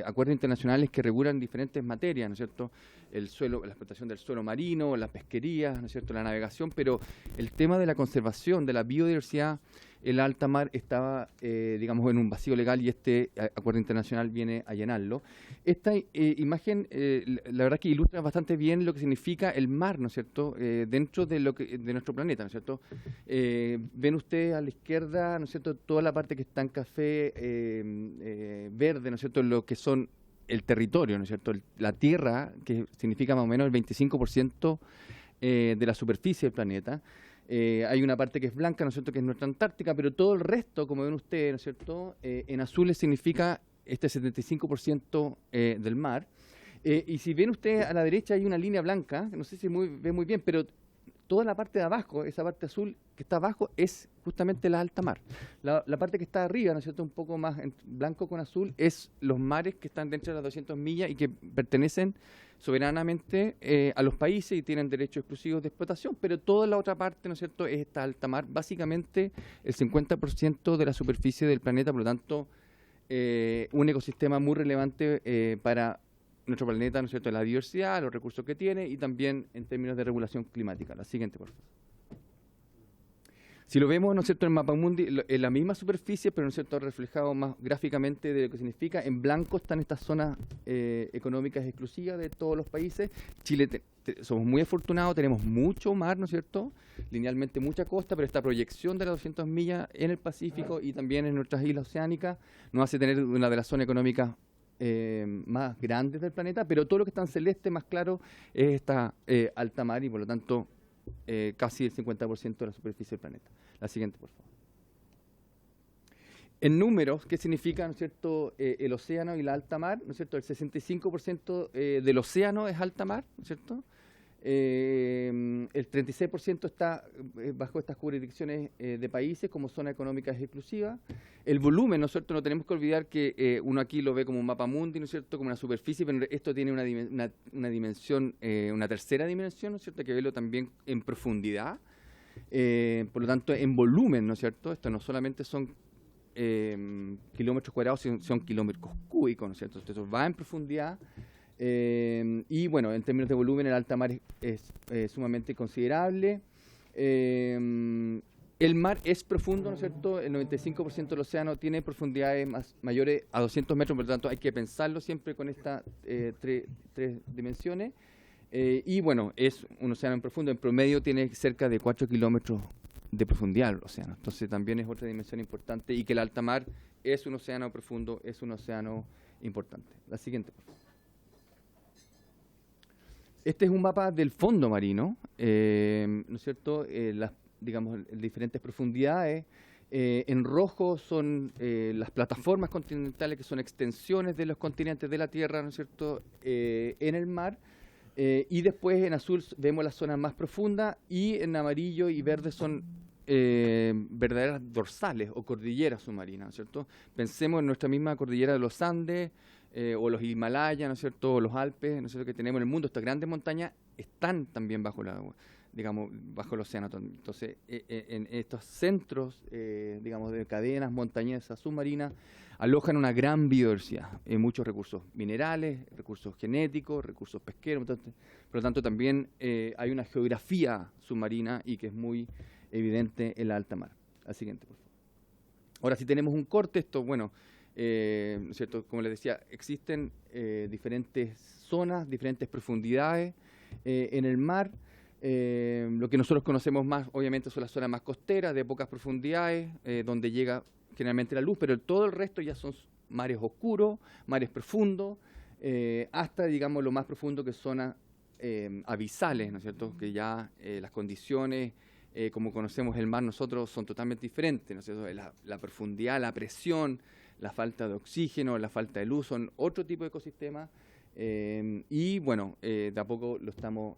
acuerdos internacionales que regulan diferentes materias, ¿no es cierto?, el suelo, la explotación del suelo marino, las pesquerías, ¿no es cierto?, la navegación, pero el tema de la conservación de la biodiversidad, el alta mar estaba, digamos, en un vacío legal, y este acuerdo internacional viene a llenarlo. Esta imagen, la verdad que ilustra bastante bien lo que significa el mar, ¿no es cierto?, dentro de nuestro planeta, ¿no es cierto? Ven ustedes a la izquierda, ¿no es cierto?, toda la parte que está en café verde, ¿no es cierto?, lo que son el territorio, ¿no es cierto?, la tierra, que significa más o menos el 25% de la superficie del planeta. Hay una parte que es blanca, ¿no es cierto?, que es nuestra Antártica, pero todo el resto, como ven ustedes, ¿no es cierto?, en azules significa este 75% del mar. Y si ven ustedes a la derecha hay una línea blanca, no sé si ve muy bien, pero toda la parte de abajo, esa parte azul que está abajo, es justamente la alta mar. La parte que está arriba, ¿no es cierto?, un poco más en blanco con azul, es los mares que están dentro de las 200 millas y que pertenecen soberanamente a los países y tienen derechos exclusivos de explotación, pero toda la otra parte, ¿no es cierto?, es esta alta mar, básicamente el 50% de la superficie del planeta. Por lo tanto, un ecosistema muy relevante para nuestro planeta, ¿no es cierto?, la diversidad, los recursos que tiene, y también en términos de regulación climática. La siguiente, por favor. Si lo vemos, ¿no es cierto?, en Mapamundi, en la misma superficie, pero, ¿no es cierto?, reflejado más gráficamente de lo que significa. En blanco están estas zonas económicas exclusivas de todos los países. Chile somos muy afortunados, tenemos mucho mar, ¿no es cierto?, linealmente mucha costa, pero esta proyección de las 200 millas en el Pacífico y también en nuestras islas oceánicas nos hace tener una de las zonas económicas más grandes del planeta, pero todo lo que está en celeste más claro es esta alta mar, y por lo tanto casi el 50% de la superficie del planeta. La siguiente, por favor. En números, ¿qué significa, ¿no es cierto?, el océano y la alta mar? ¿No es cierto? El 65% del océano es alta mar, ¿no es cierto? El 36% está bajo estas jurisdicciones de países como zona económicas exclusivas. El volumen, ¿no es cierto?, no tenemos que olvidar que uno aquí lo ve como un mapa mundi, ¿no es cierto?, como una superficie, pero esto tiene una dimensión, una tercera dimensión, ¿no es cierto?, que verlo también en profundidad. Por lo tanto, en volumen, ¿no es cierto?, esto no solamente son kilómetros cuadrados, son kilómetros cúbicos, ¿no es cierto?, esto va en profundidad. Y bueno, en términos de volumen, el alta mar es sumamente considerable. El mar es profundo, ¿no es cierto? El 95% del océano tiene profundidades mayores a 200 metros, por lo tanto hay que pensarlo siempre con estas tres dimensiones. Y bueno, es un océano profundo, en promedio tiene cerca de 4 kilómetros de profundidad el océano. Entonces también es otra dimensión importante, y que el alta mar es un océano profundo, es un océano importante. La siguiente, por favor. Este es un mapa del fondo marino, ¿no es cierto? Las diferentes profundidades. En rojo son las plataformas continentales, que son extensiones de los continentes de la Tierra, ¿no es cierto?, en el mar. Y después en azul vemos las zonas más profundas, y en amarillo y verde son verdaderas dorsales o cordilleras submarinas, ¿no es cierto? Pensemos en nuestra misma cordillera de los Andes, o los Himalayas, ¿no es cierto?, o los Alpes, ¿no es cierto?, que tenemos en el mundo. Estas grandes montañas están también bajo el agua, digamos, bajo el océano. Entonces, en estos centros, digamos, de cadenas montañesas submarinas, alojan una gran biodiversidad, muchos recursos minerales, recursos genéticos, recursos pesqueros. Entonces, por lo tanto, también hay una geografía submarina, y que es muy evidente en la alta mar. La siguiente, por favor. Ahora, si tenemos un corte, esto, bueno, ¿no es cierto? Como les decía, existen diferentes zonas, diferentes profundidades en el mar. Lo que nosotros conocemos más, obviamente, son las zonas más costeras, de pocas profundidades, donde llega generalmente la luz, pero todo el resto ya son mares oscuros, mares profundos, hasta, digamos, lo más profundo, que son zonas abisales, ¿no es cierto?, que ya las condiciones, como conocemos el mar nosotros, son totalmente diferentes, ¿no es cierto? La profundidad, la presión, la falta de oxígeno, la falta de luz, son otro tipo de ecosistemas, y bueno, de a poco lo estamos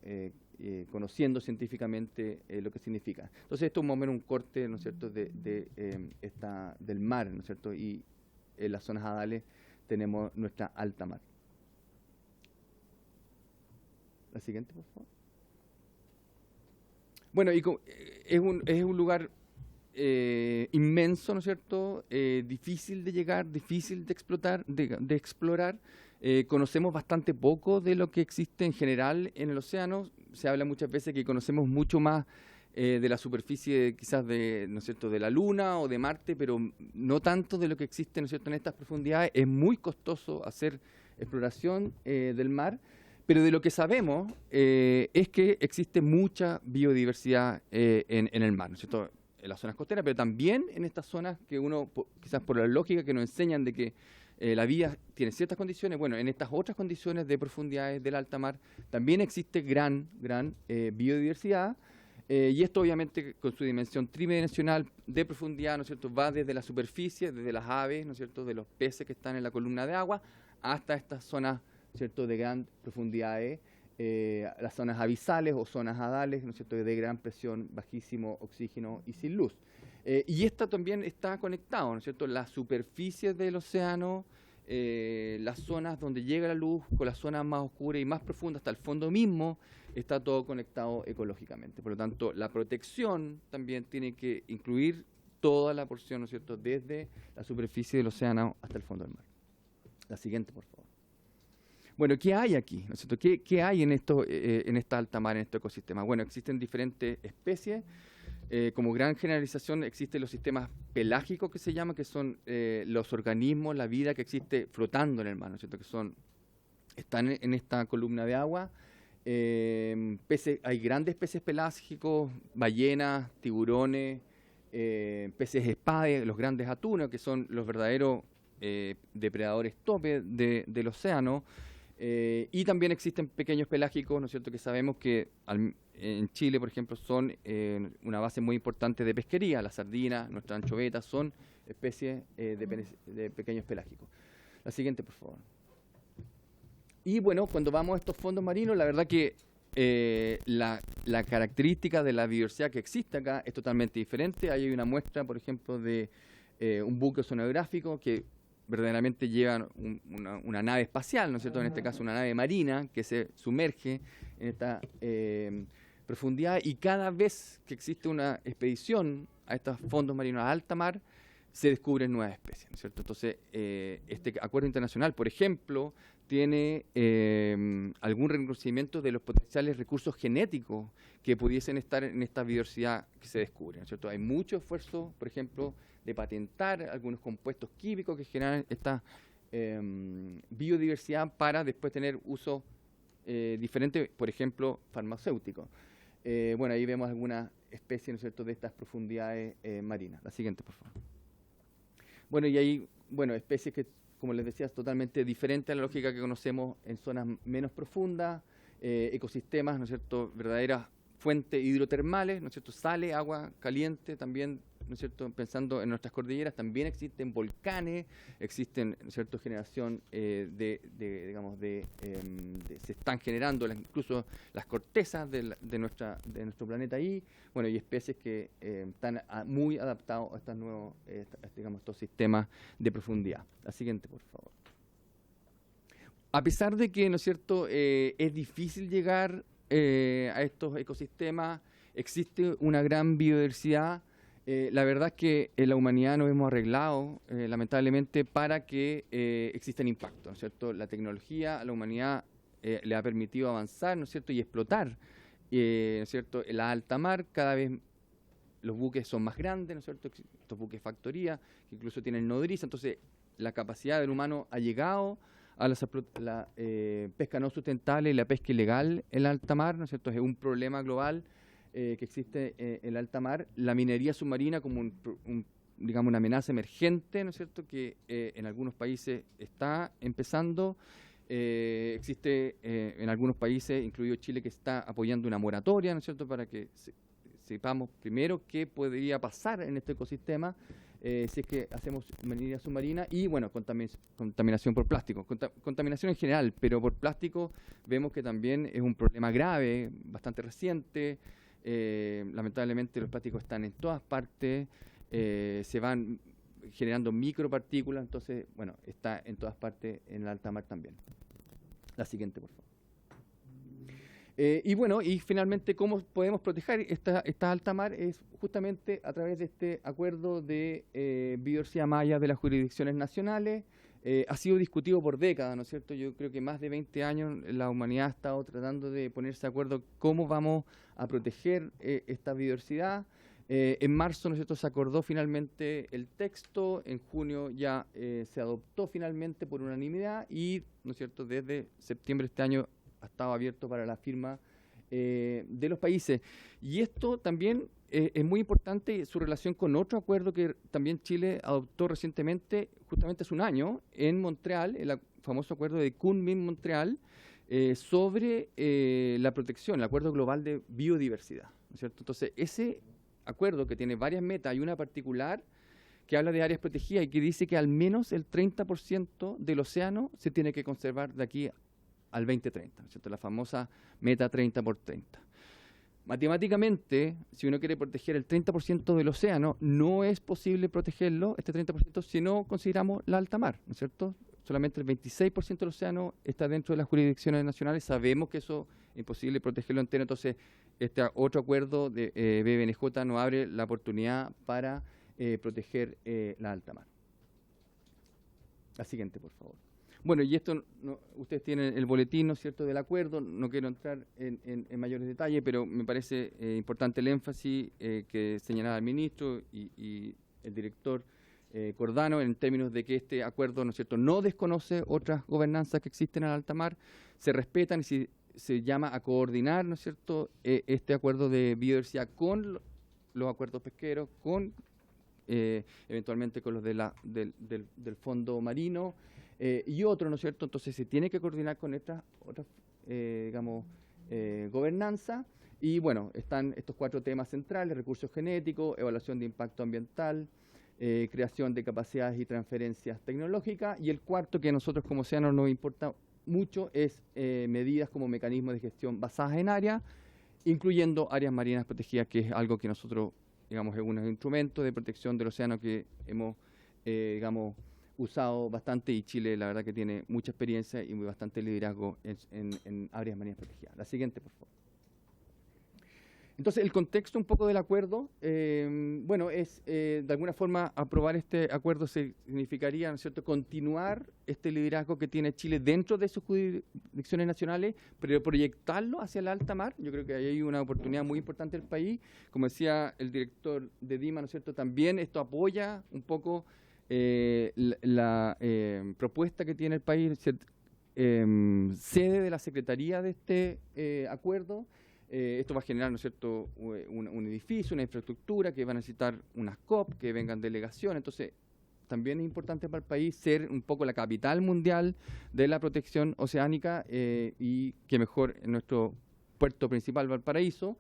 conociendo científicamente lo que significa. Entonces esto es más o menos un corte, ¿no es cierto?, del mar, ¿no es cierto?, y en las zonas hadales tenemos nuestra alta mar. La siguiente, por favor. Bueno, y es un lugar inmenso, ¿no es cierto?, difícil de llegar, difícil de explorar. Conocemos bastante poco de lo que existe en general en el océano. Se habla muchas veces que conocemos mucho más de la superficie, quizás ¿no es cierto?, de la Luna o de Marte, pero no tanto de lo que existe, ¿no es cierto?, en estas profundidades. Es muy costoso hacer exploración del mar, pero de lo que sabemos es que existe mucha biodiversidad en el mar, ¿no es cierto?, en las zonas costeras, pero también en estas zonas que uno, quizás por la lógica que nos enseñan de que la vida tiene ciertas condiciones. Bueno, en estas otras condiciones de profundidades del alta mar también existe gran biodiversidad, y esto obviamente con su dimensión tridimensional de profundidad, ¿no es cierto?, va desde la superficie, desde las aves, ¿no es cierto?, de los peces que están en la columna de agua, hasta estas zonas, ¿cierto?, de gran profundidades, las zonas abisales o zonas hadales, ¿no es cierto?, de gran presión, bajísimo oxígeno y sin luz. Y esto también está conectado, ¿no es cierto?, la superficie del océano, las zonas donde llega la luz, con las zonas más oscuras y más profundas, hasta el fondo mismo, está todo conectado ecológicamente. Por lo tanto, la protección también tiene que incluir toda la porción, ¿no es cierto?, desde la superficie del océano hasta el fondo del mar. La siguiente, por favor. Bueno, ¿qué hay aquí? ¿No es cierto? ¿Qué hay en esta alta mar, en este ecosistema? Bueno, existen diferentes especies. Como gran generalización, existen los sistemas pelágicos, que se llaman, que son los organismos, la vida que existe flotando en el mar, ¿no es cierto?, que están en esta columna de agua. Hay grandes peces pelágicos, ballenas, tiburones, peces espades, los grandes atunos, que son los verdaderos depredadores tope del océano. Y también existen pequeños pelágicos, ¿no es cierto?, que sabemos que en Chile, por ejemplo, son una base muy importante de pesquería. Las sardinas, nuestras anchovetas son especies de pequeños pelágicos. La siguiente, por favor. Y bueno, cuando vamos a estos fondos marinos, la verdad que la característica de la biodiversidad que existe acá es totalmente diferente. Ahí hay una muestra, por ejemplo, de un buque oceanográfico que verdaderamente lleva una nave espacial, ¿no es cierto?, en este caso una nave marina que se sumerge en esta profundidad, y cada vez que existe una expedición a estos fondos marinos a alta mar, se descubren nuevas especies, ¿no es cierto? Entonces, este acuerdo internacional, por ejemplo, tiene algún reconocimiento de los potenciales recursos genéticos que pudiesen estar en esta biodiversidad que se descubre, ¿no es cierto? Hay mucho esfuerzo, por ejemplo, de patentar algunos compuestos químicos que generan esta biodiversidad para después tener uso diferente, por ejemplo, farmacéutico. Bueno, ahí vemos algunas especies, ¿no es cierto?, de estas profundidades marinas. La siguiente, por favor. Bueno, y ahí, bueno, especies que, como les decía, es totalmente diferente a la lógica que conocemos en zonas menos profundas, ecosistemas, ¿no es cierto?, verdaderas fuentes hidrotermales, ¿no es cierto?, sale, agua caliente también, ¿no es cierto?, pensando en nuestras cordilleras, también existen volcanes, existen, ¿no es cierto?, generación se están generando incluso las cortezas de nuestro planeta ahí, bueno, y especies que están muy adaptados a estos nuevos, estos sistemas de profundidad. La siguiente, por favor. A pesar de que, ¿no es cierto?, es difícil llegar a estos ecosistemas, existe una gran biodiversidad. La verdad es que la humanidad nos hemos arreglado, lamentablemente, para que existan impactos, ¿no es cierto? La tecnología a la humanidad le ha permitido avanzar, ¿no es cierto?, y explotar, ¿no es cierto?, la alta mar. Cada vez los buques son más grandes, ¿no es cierto?, estos buques factoría, que incluso tienen nodriza. Entonces, la capacidad del humano ha llegado a la pesca no sustentable y la pesca ilegal en la alta mar, ¿no es cierto? Es un problema global que existe en la alta mar. La minería submarina como digamos, una amenaza emergente, ¿no es cierto?, que en algunos países está empezando. Existe en algunos países, incluido Chile, que está apoyando una moratoria, ¿no es cierto?, para que sepamos primero qué podría pasar en este ecosistema si es que hacemos minería submarina. Y bueno, contaminación por plástico, contaminación en general, pero por plástico vemos que también es un problema grave, bastante reciente. Lamentablemente los plásticos están en todas partes, se van generando micropartículas, entonces, bueno, está en todas partes en la alta mar también. La siguiente, por favor. Y bueno, y finalmente, ¿cómo podemos proteger esta alta mar? Es justamente a través de este acuerdo de biodiversidad maya de las jurisdicciones nacionales. Ha sido discutido por décadas, ¿no es cierto? Yo creo que más de 20 años la humanidad ha estado tratando de ponerse de acuerdo cómo vamos a proteger esta biodiversidad. En marzo, ¿no es cierto?, se acordó finalmente el texto, en junio ya se adoptó finalmente por unanimidad y, ¿no es cierto?, desde septiembre de este año ha estado abierto para la firma de los países. Y esto también es muy importante, su relación con otro acuerdo que también Chile adoptó recientemente, justamente hace un año, en Montreal, el famoso acuerdo de Kunming-Montreal, sobre la protección, el Acuerdo Global de Biodiversidad, ¿no es cierto? Entonces, ese acuerdo que tiene varias metas, hay una particular que habla de áreas protegidas y que dice que al menos el 30% del océano se tiene que conservar de aquí al 2030, ¿no es cierto?, la famosa meta 30 por 30. Matemáticamente, si uno quiere proteger el 30% del océano, no es posible protegerlo, este 30%, si no consideramos la alta mar, ¿no es cierto? Solamente el 26% del océano está dentro de las jurisdicciones nacionales. Sabemos que eso es imposible protegerlo entero, entonces este otro acuerdo de BBNJ nos abre la oportunidad para proteger la alta mar. La siguiente, por favor. Bueno, y esto, ustedes tienen el boletín, ¿no es cierto?, del acuerdo. No quiero entrar en mayores detalles, pero me parece importante el énfasis que señalaba el ministro y el director Cordano en términos de que este acuerdo, ¿no es cierto?, no desconoce otras gobernanzas que existen en la alta mar, se respetan y se llama a coordinar, ¿no es cierto?, este acuerdo de biodiversidad con los acuerdos pesqueros, con eventualmente con los del fondo marino, y otro, ¿no es cierto? Entonces se tiene que coordinar con otras gobernanza. Y bueno, están estos 4 temas centrales: recursos genéticos, evaluación de impacto ambiental, creación de capacidades y transferencias tecnológicas. Y el cuarto, que a nosotros como océanos nos importa mucho, es medidas como mecanismos de gestión basadas en áreas, incluyendo áreas marinas protegidas, que es algo que nosotros, digamos, es un instrumento de protección del océano que hemos, usado bastante, y Chile la verdad que tiene mucha experiencia y bastante liderazgo en áreas marinas protegidas. La siguiente, por favor. Entonces, el contexto un poco del acuerdo, bueno, es de alguna forma aprobar este acuerdo significaría, ¿no es cierto?, continuar este liderazgo que tiene Chile dentro de sus jurisdicciones nacionales, pero proyectarlo hacia la alta mar. Yo creo que ahí hay una oportunidad muy importante del país. Como decía el director de DIMA, ¿no es cierto?, también esto apoya un poco la propuesta que tiene el país, sede de la Secretaría de este acuerdo. Esto va a generar, ¿no es cierto?, un edificio, una infraestructura que va a necesitar unas COP, que vengan delegaciones. Entonces, también es importante para el país ser un poco la capital mundial de la protección oceánica y que mejor en nuestro puerto principal, Valparaíso.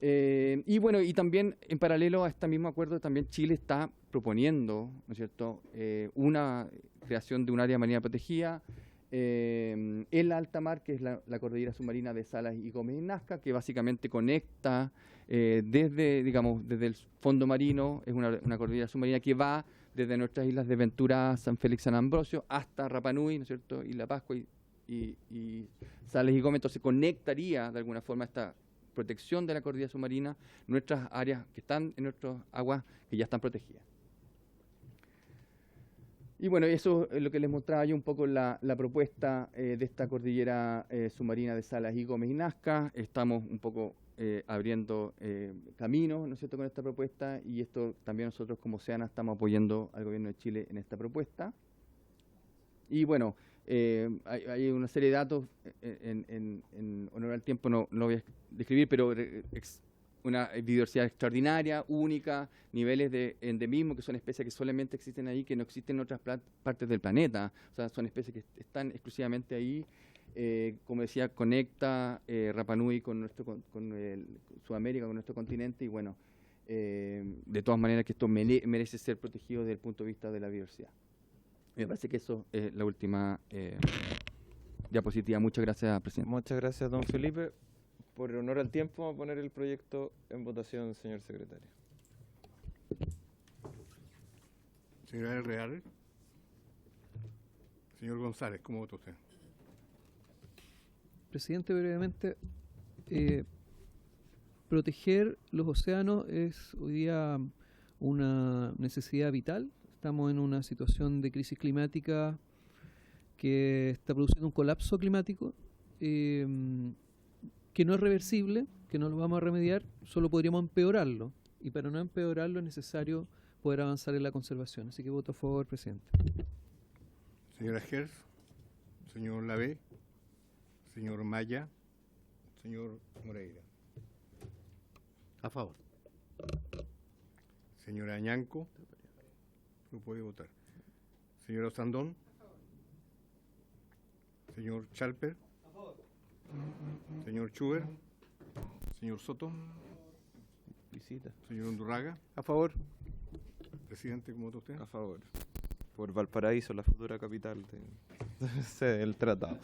Y bueno, y también en paralelo a este mismo acuerdo, también Chile está proponiendo, ¿no es cierto?, una creación de un área marina protegida en la alta mar, que es la cordillera submarina de Salas y Gómez y Nazca, que básicamente conecta desde el fondo marino, es una cordillera submarina que va desde nuestras islas de Ventura, San Félix, San Ambrosio, hasta Rapa Nui, ¿no es cierto?, Isla Pascua y Salas y Gómez. Entonces conectaría de alguna forma esta protección de la cordillera submarina, nuestras áreas que están en nuestras aguas que ya están protegidas. Y bueno, eso es lo que les mostraba yo un poco la propuesta de esta cordillera submarina de Salas y Gómez y Nazca. Estamos un poco abriendo caminos, ¿no es cierto?, con esta propuesta, y esto también nosotros como Oceana estamos apoyando al gobierno de Chile en esta propuesta. Y bueno, hay una serie de datos, en honor al tiempo no voy a describir, pero una biodiversidad extraordinaria, única, niveles de endemismo, que son especies que solamente existen ahí, que no existen en otras partes del planeta. O sea, son especies que están exclusivamente ahí. Como decía, conecta Rapa Nui con Sudamérica, con nuestro continente, y bueno, de todas maneras que esto merece ser protegido desde el punto de vista de la biodiversidad. Me parece que eso es la última diapositiva. Muchas gracias, presidente. Muchas gracias, don Felipe. Por honor al tiempo, vamos a poner el proyecto en votación, señor secretario. Señora Real. Señor González, ¿cómo vota usted? Presidente, brevemente, proteger los océanos es hoy día una necesidad vital. Estamos en una situación de crisis climática que está produciendo un colapso climático que no es reversible, que no lo vamos a remediar, solo podríamos empeorarlo. Y para no empeorarlo es necesario poder avanzar en la conservación. Así que voto a favor, presidente. Señora Gers, señor Lavé, señor Maya, señor Moreira. A favor. Señora Añanco, no puede votar. Señora Osandón. Señor Chalper. A favor. Señor Chuber. Señor Soto. Visita. Señor Undurraga. A favor. Presidente, ¿cómo vota usted? A favor. Por Valparaíso, la futura capital del tratado.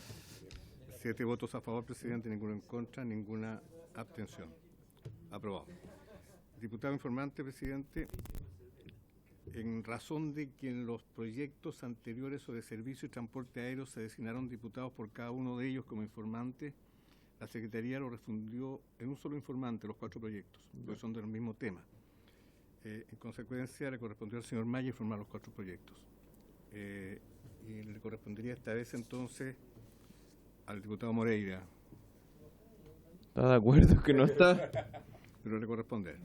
7 votos a favor, presidente, ninguno en contra, ninguna abstención. Aprobado. Diputado informante, presidente, en razón de que en los proyectos anteriores sobre servicio y transporte aéreo se designaron diputados por cada uno de ellos como informante, la Secretaría lo refundió en un solo informante los 4 proyectos, porque son del mismo tema. En consecuencia, le correspondió al señor Maya informar los 4 proyectos. Y le correspondería esta vez entonces al diputado Moreira. ¿Está de acuerdo que no está? Pero le corresponde a él.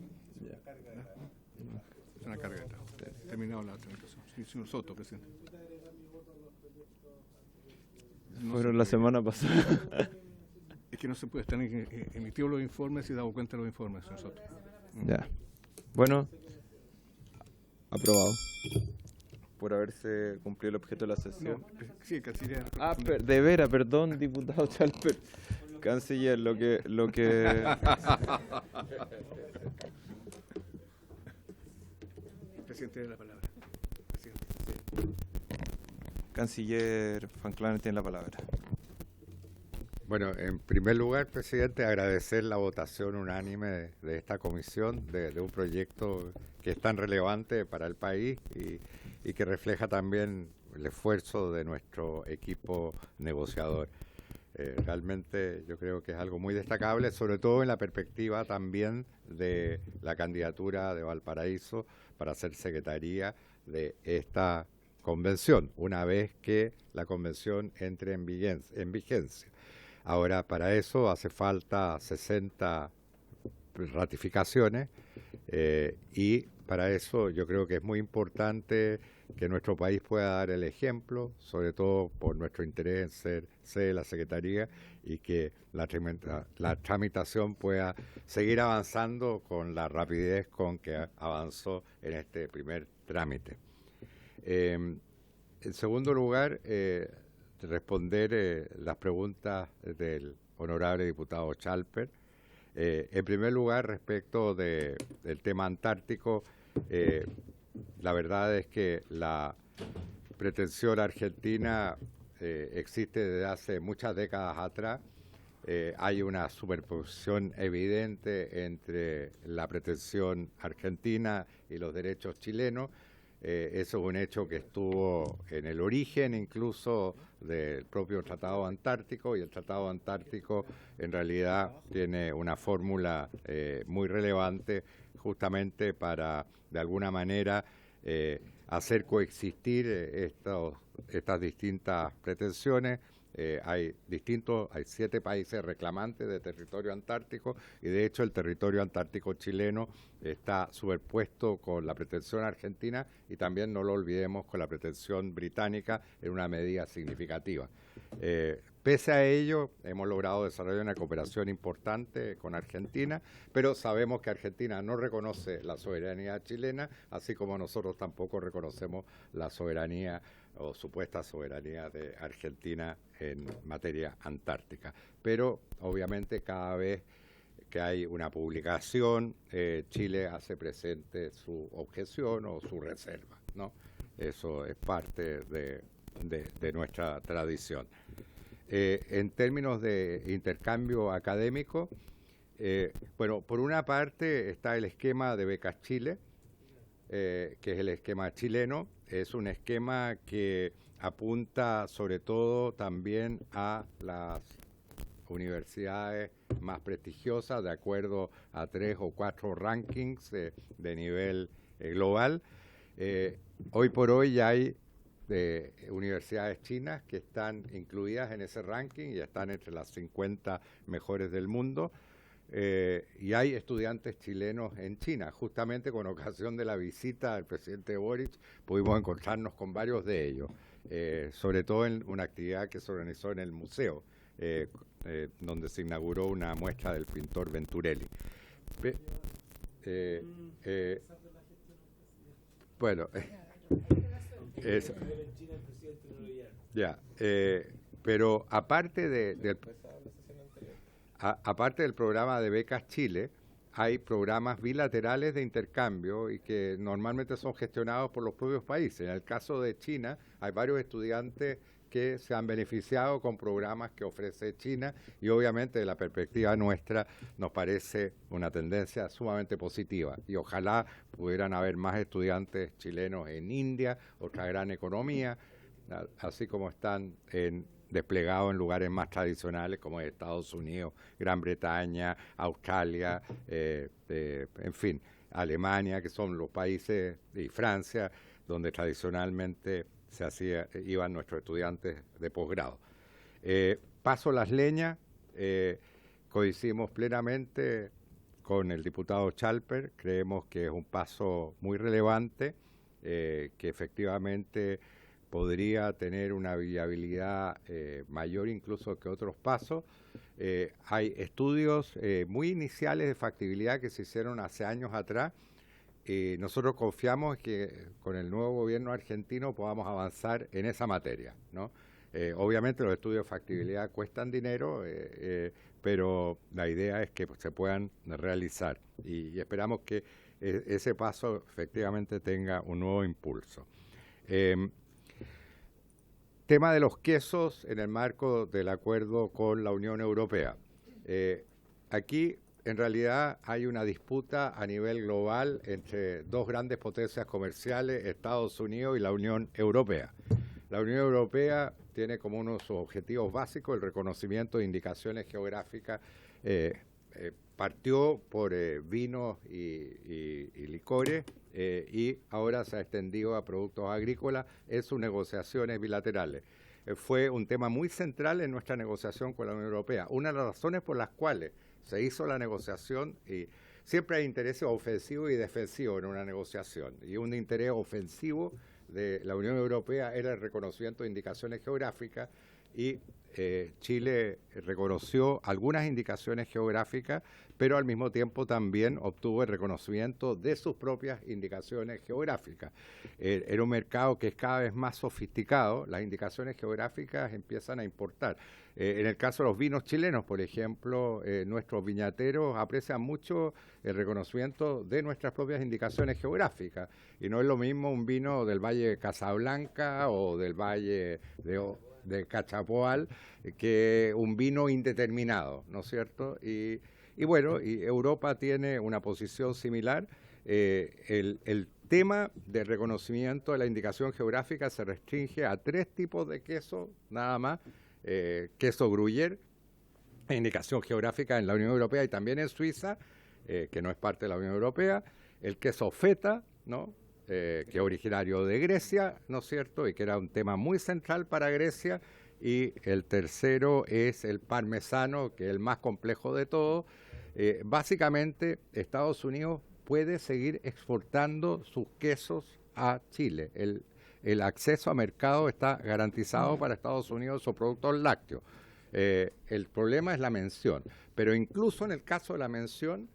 Es una carga de trabajo. Terminado la tramitación. Sí, señor Soto, presidente. Fueron la semana pasada. Es que no se puede estar emitidos los informes y dado cuenta de los informes, señor Soto. Ya. Bueno, aprobado. Por haberse cumplido el objeto de la sesión. No, sí, el canciller. De veras, perdón, diputado Chalper. Canciller, lo que Presidente de la palabra. Presidente. Canciller Van Clanen tiene la palabra. Bueno, en primer lugar, presidente, agradecer la votación unánime de esta comisión de un proyecto que es tan relevante para el país y que refleja también el esfuerzo de nuestro equipo negociador. Realmente yo creo que es algo muy destacable, sobre todo en la perspectiva también de la candidatura de Valparaíso para ser secretaría de esta convención, una vez que la convención entre en vigencia. Ahora, para eso hace falta 60 ratificaciones y para eso yo creo que es muy importante que nuestro país pueda dar el ejemplo, sobre todo por nuestro interés en ser sede de la Secretaría, y que la tramitación pueda seguir avanzando con la rapidez con que avanzó en este primer trámite. En segundo lugar, responder las preguntas del honorable diputado Chalper. En primer lugar, respecto del tema antártico, la verdad es que la pretensión argentina existe desde hace muchas décadas atrás. Hay una superposición evidente entre la pretensión argentina y los derechos chilenos. Eso es un hecho que estuvo en el origen incluso del propio Tratado Antártico, y el Tratado Antártico en realidad tiene una fórmula muy relevante justamente para, de alguna manera, hacer coexistir estas distintas pretensiones. Hay 7 países reclamantes de territorio antártico, y de hecho el territorio antártico chileno está superpuesto con la pretensión argentina, y también, no lo olvidemos, con la pretensión británica en una medida significativa. Pese a ello, hemos logrado desarrollar una cooperación importante con Argentina, pero sabemos que Argentina no reconoce la soberanía chilena, así como nosotros tampoco reconocemos la soberanía o supuesta soberanía de Argentina en materia antártica. Pero obviamente cada vez que hay una publicación, Chile hace presente su objeción o su reserva, ¿no? Eso es parte de nuestra tradición. En términos de intercambio académico, bueno, por una parte está el esquema de Becas Chile, que es el esquema chileno. Es un esquema que apunta sobre todo también a las universidades más prestigiosas, de acuerdo a 3 o 4 rankings de nivel global. Hoy por hoy ya hay universidades chinas que están incluidas en ese ranking y están entre las 50 mejores del mundo. Y hay estudiantes chilenos en China. Justamente con ocasión de la visita del presidente Boric pudimos encontrarnos con varios de ellos, sobre todo en una actividad que se organizó en el museo, donde se inauguró una muestra del pintor Venturelli. Bueno, eso. Ya, pero aparte aparte del programa de Becas Chile, hay programas bilaterales de intercambio y que normalmente son gestionados por los propios países. En el caso de China, hay varios estudiantes que se han beneficiado con programas que ofrece China, y obviamente de la perspectiva nuestra nos parece una tendencia sumamente positiva, y ojalá pudieran haber más estudiantes chilenos en India, otra gran economía, así como están desplegados en lugares más tradicionales como Estados Unidos, Gran Bretaña, Australia, en fin, Alemania, que son los países, y Francia, donde tradicionalmente iban nuestros estudiantes de posgrado. Paso las leñas, coincidimos plenamente con el diputado Chalper. Creemos que es un paso muy relevante, que efectivamente podría tener una viabilidad mayor incluso que otros pasos. Hay estudios muy iniciales de factibilidad que se hicieron hace años atrás. Nosotros confiamos que con el nuevo gobierno argentino podamos avanzar en esa materia, ¿no? Obviamente los estudios de factibilidad cuestan dinero, pero la idea es que se puedan realizar, y esperamos que ese paso efectivamente tenga un nuevo impulso. Tema de los quesos en el marco del acuerdo con la Unión Europea. Aquí en realidad hay una disputa a nivel global entre dos grandes potencias comerciales, Estados Unidos y la Unión Europea. La Unión Europea tiene como uno de sus objetivos básicos el reconocimiento de indicaciones geográficas. Partió por vinos y licores y ahora se ha extendido a productos agrícolas en sus negociaciones bilaterales. Fue un tema muy central en nuestra negociación con la Unión Europea. Una de las razones por las cuales se hizo la negociación, y siempre hay intereses ofensivos y defensivos en una negociación, y un interés ofensivo de la Unión Europea era el reconocimiento de indicaciones geográficas, y Chile reconoció algunas indicaciones geográficas, pero al mismo tiempo también obtuvo el reconocimiento de sus propias indicaciones geográficas. Era un mercado que es cada vez más sofisticado, las indicaciones geográficas empiezan a importar. En el caso de los vinos chilenos, por ejemplo, nuestros viñateros aprecian mucho el reconocimiento de nuestras propias indicaciones geográficas, y no es lo mismo un vino del Valle de Casablanca o del Valle de Cachapoal que un vino indeterminado, ¿no es cierto? Y bueno, y Europa tiene una posición similar. El tema del reconocimiento de la indicación geográfica se restringe a 3 tipos de queso, nada más. Queso gruyère, indicación geográfica en la Unión Europea y también en Suiza, que no es parte de la Unión Europea. El queso feta, ¿no? Que es originario de Grecia, ¿no es cierto?, y que era un tema muy central para Grecia. Y el tercero es el parmesano, que es el más complejo de todos. Básicamente, Estados Unidos puede seguir exportando sus quesos a Chile. El acceso a mercado está garantizado para Estados Unidos, sus productos lácteos. El problema es la mención, pero incluso en el caso de la mención,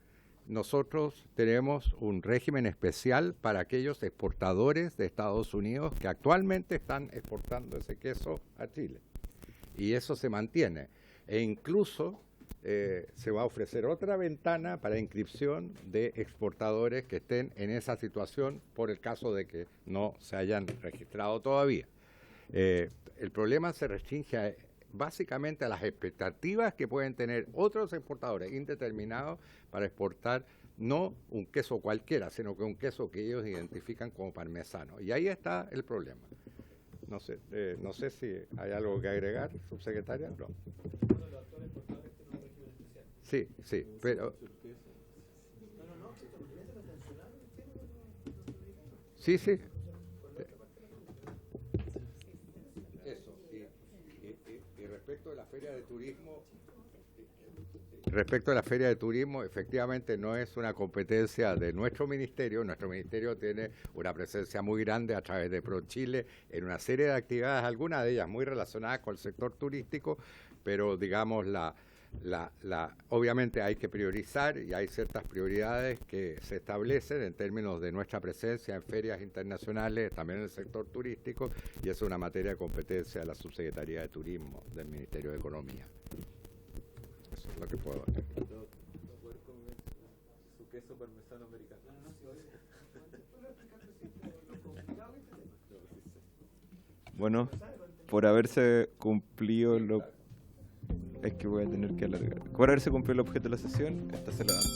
nosotros tenemos un régimen especial para aquellos exportadores de Estados Unidos que actualmente están exportando ese queso a Chile. Y eso se mantiene. E incluso se va a ofrecer otra ventana para inscripción de exportadores que estén en esa situación por el caso de que no se hayan registrado todavía. El problema se restringe básicamente a las expectativas que pueden tener otros exportadores indeterminados para exportar no un queso cualquiera, sino que un queso que ellos identifican como parmesano. Y ahí está el problema. No sé si hay algo que agregar, subsecretaria. No. Sí, pero... Sí. Respecto de la feria de turismo, efectivamente no es una competencia de nuestro ministerio. Nuestro ministerio tiene una presencia muy grande a través de ProChile en una serie de actividades, algunas de ellas muy relacionadas con el sector turístico, pero digamos obviamente hay que priorizar y hay ciertas prioridades que se establecen en términos de nuestra presencia en ferias internacionales, también en el sector turístico, y es una materia de competencia de la Subsecretaría de Turismo del Ministerio de Economía. Eso es lo que puedo decir. Su queso parmesano americano. Bueno, por haberse cumplido es que voy a tener que alargar. Por haberse cumplido el objeto de la sesión, esta se levanta.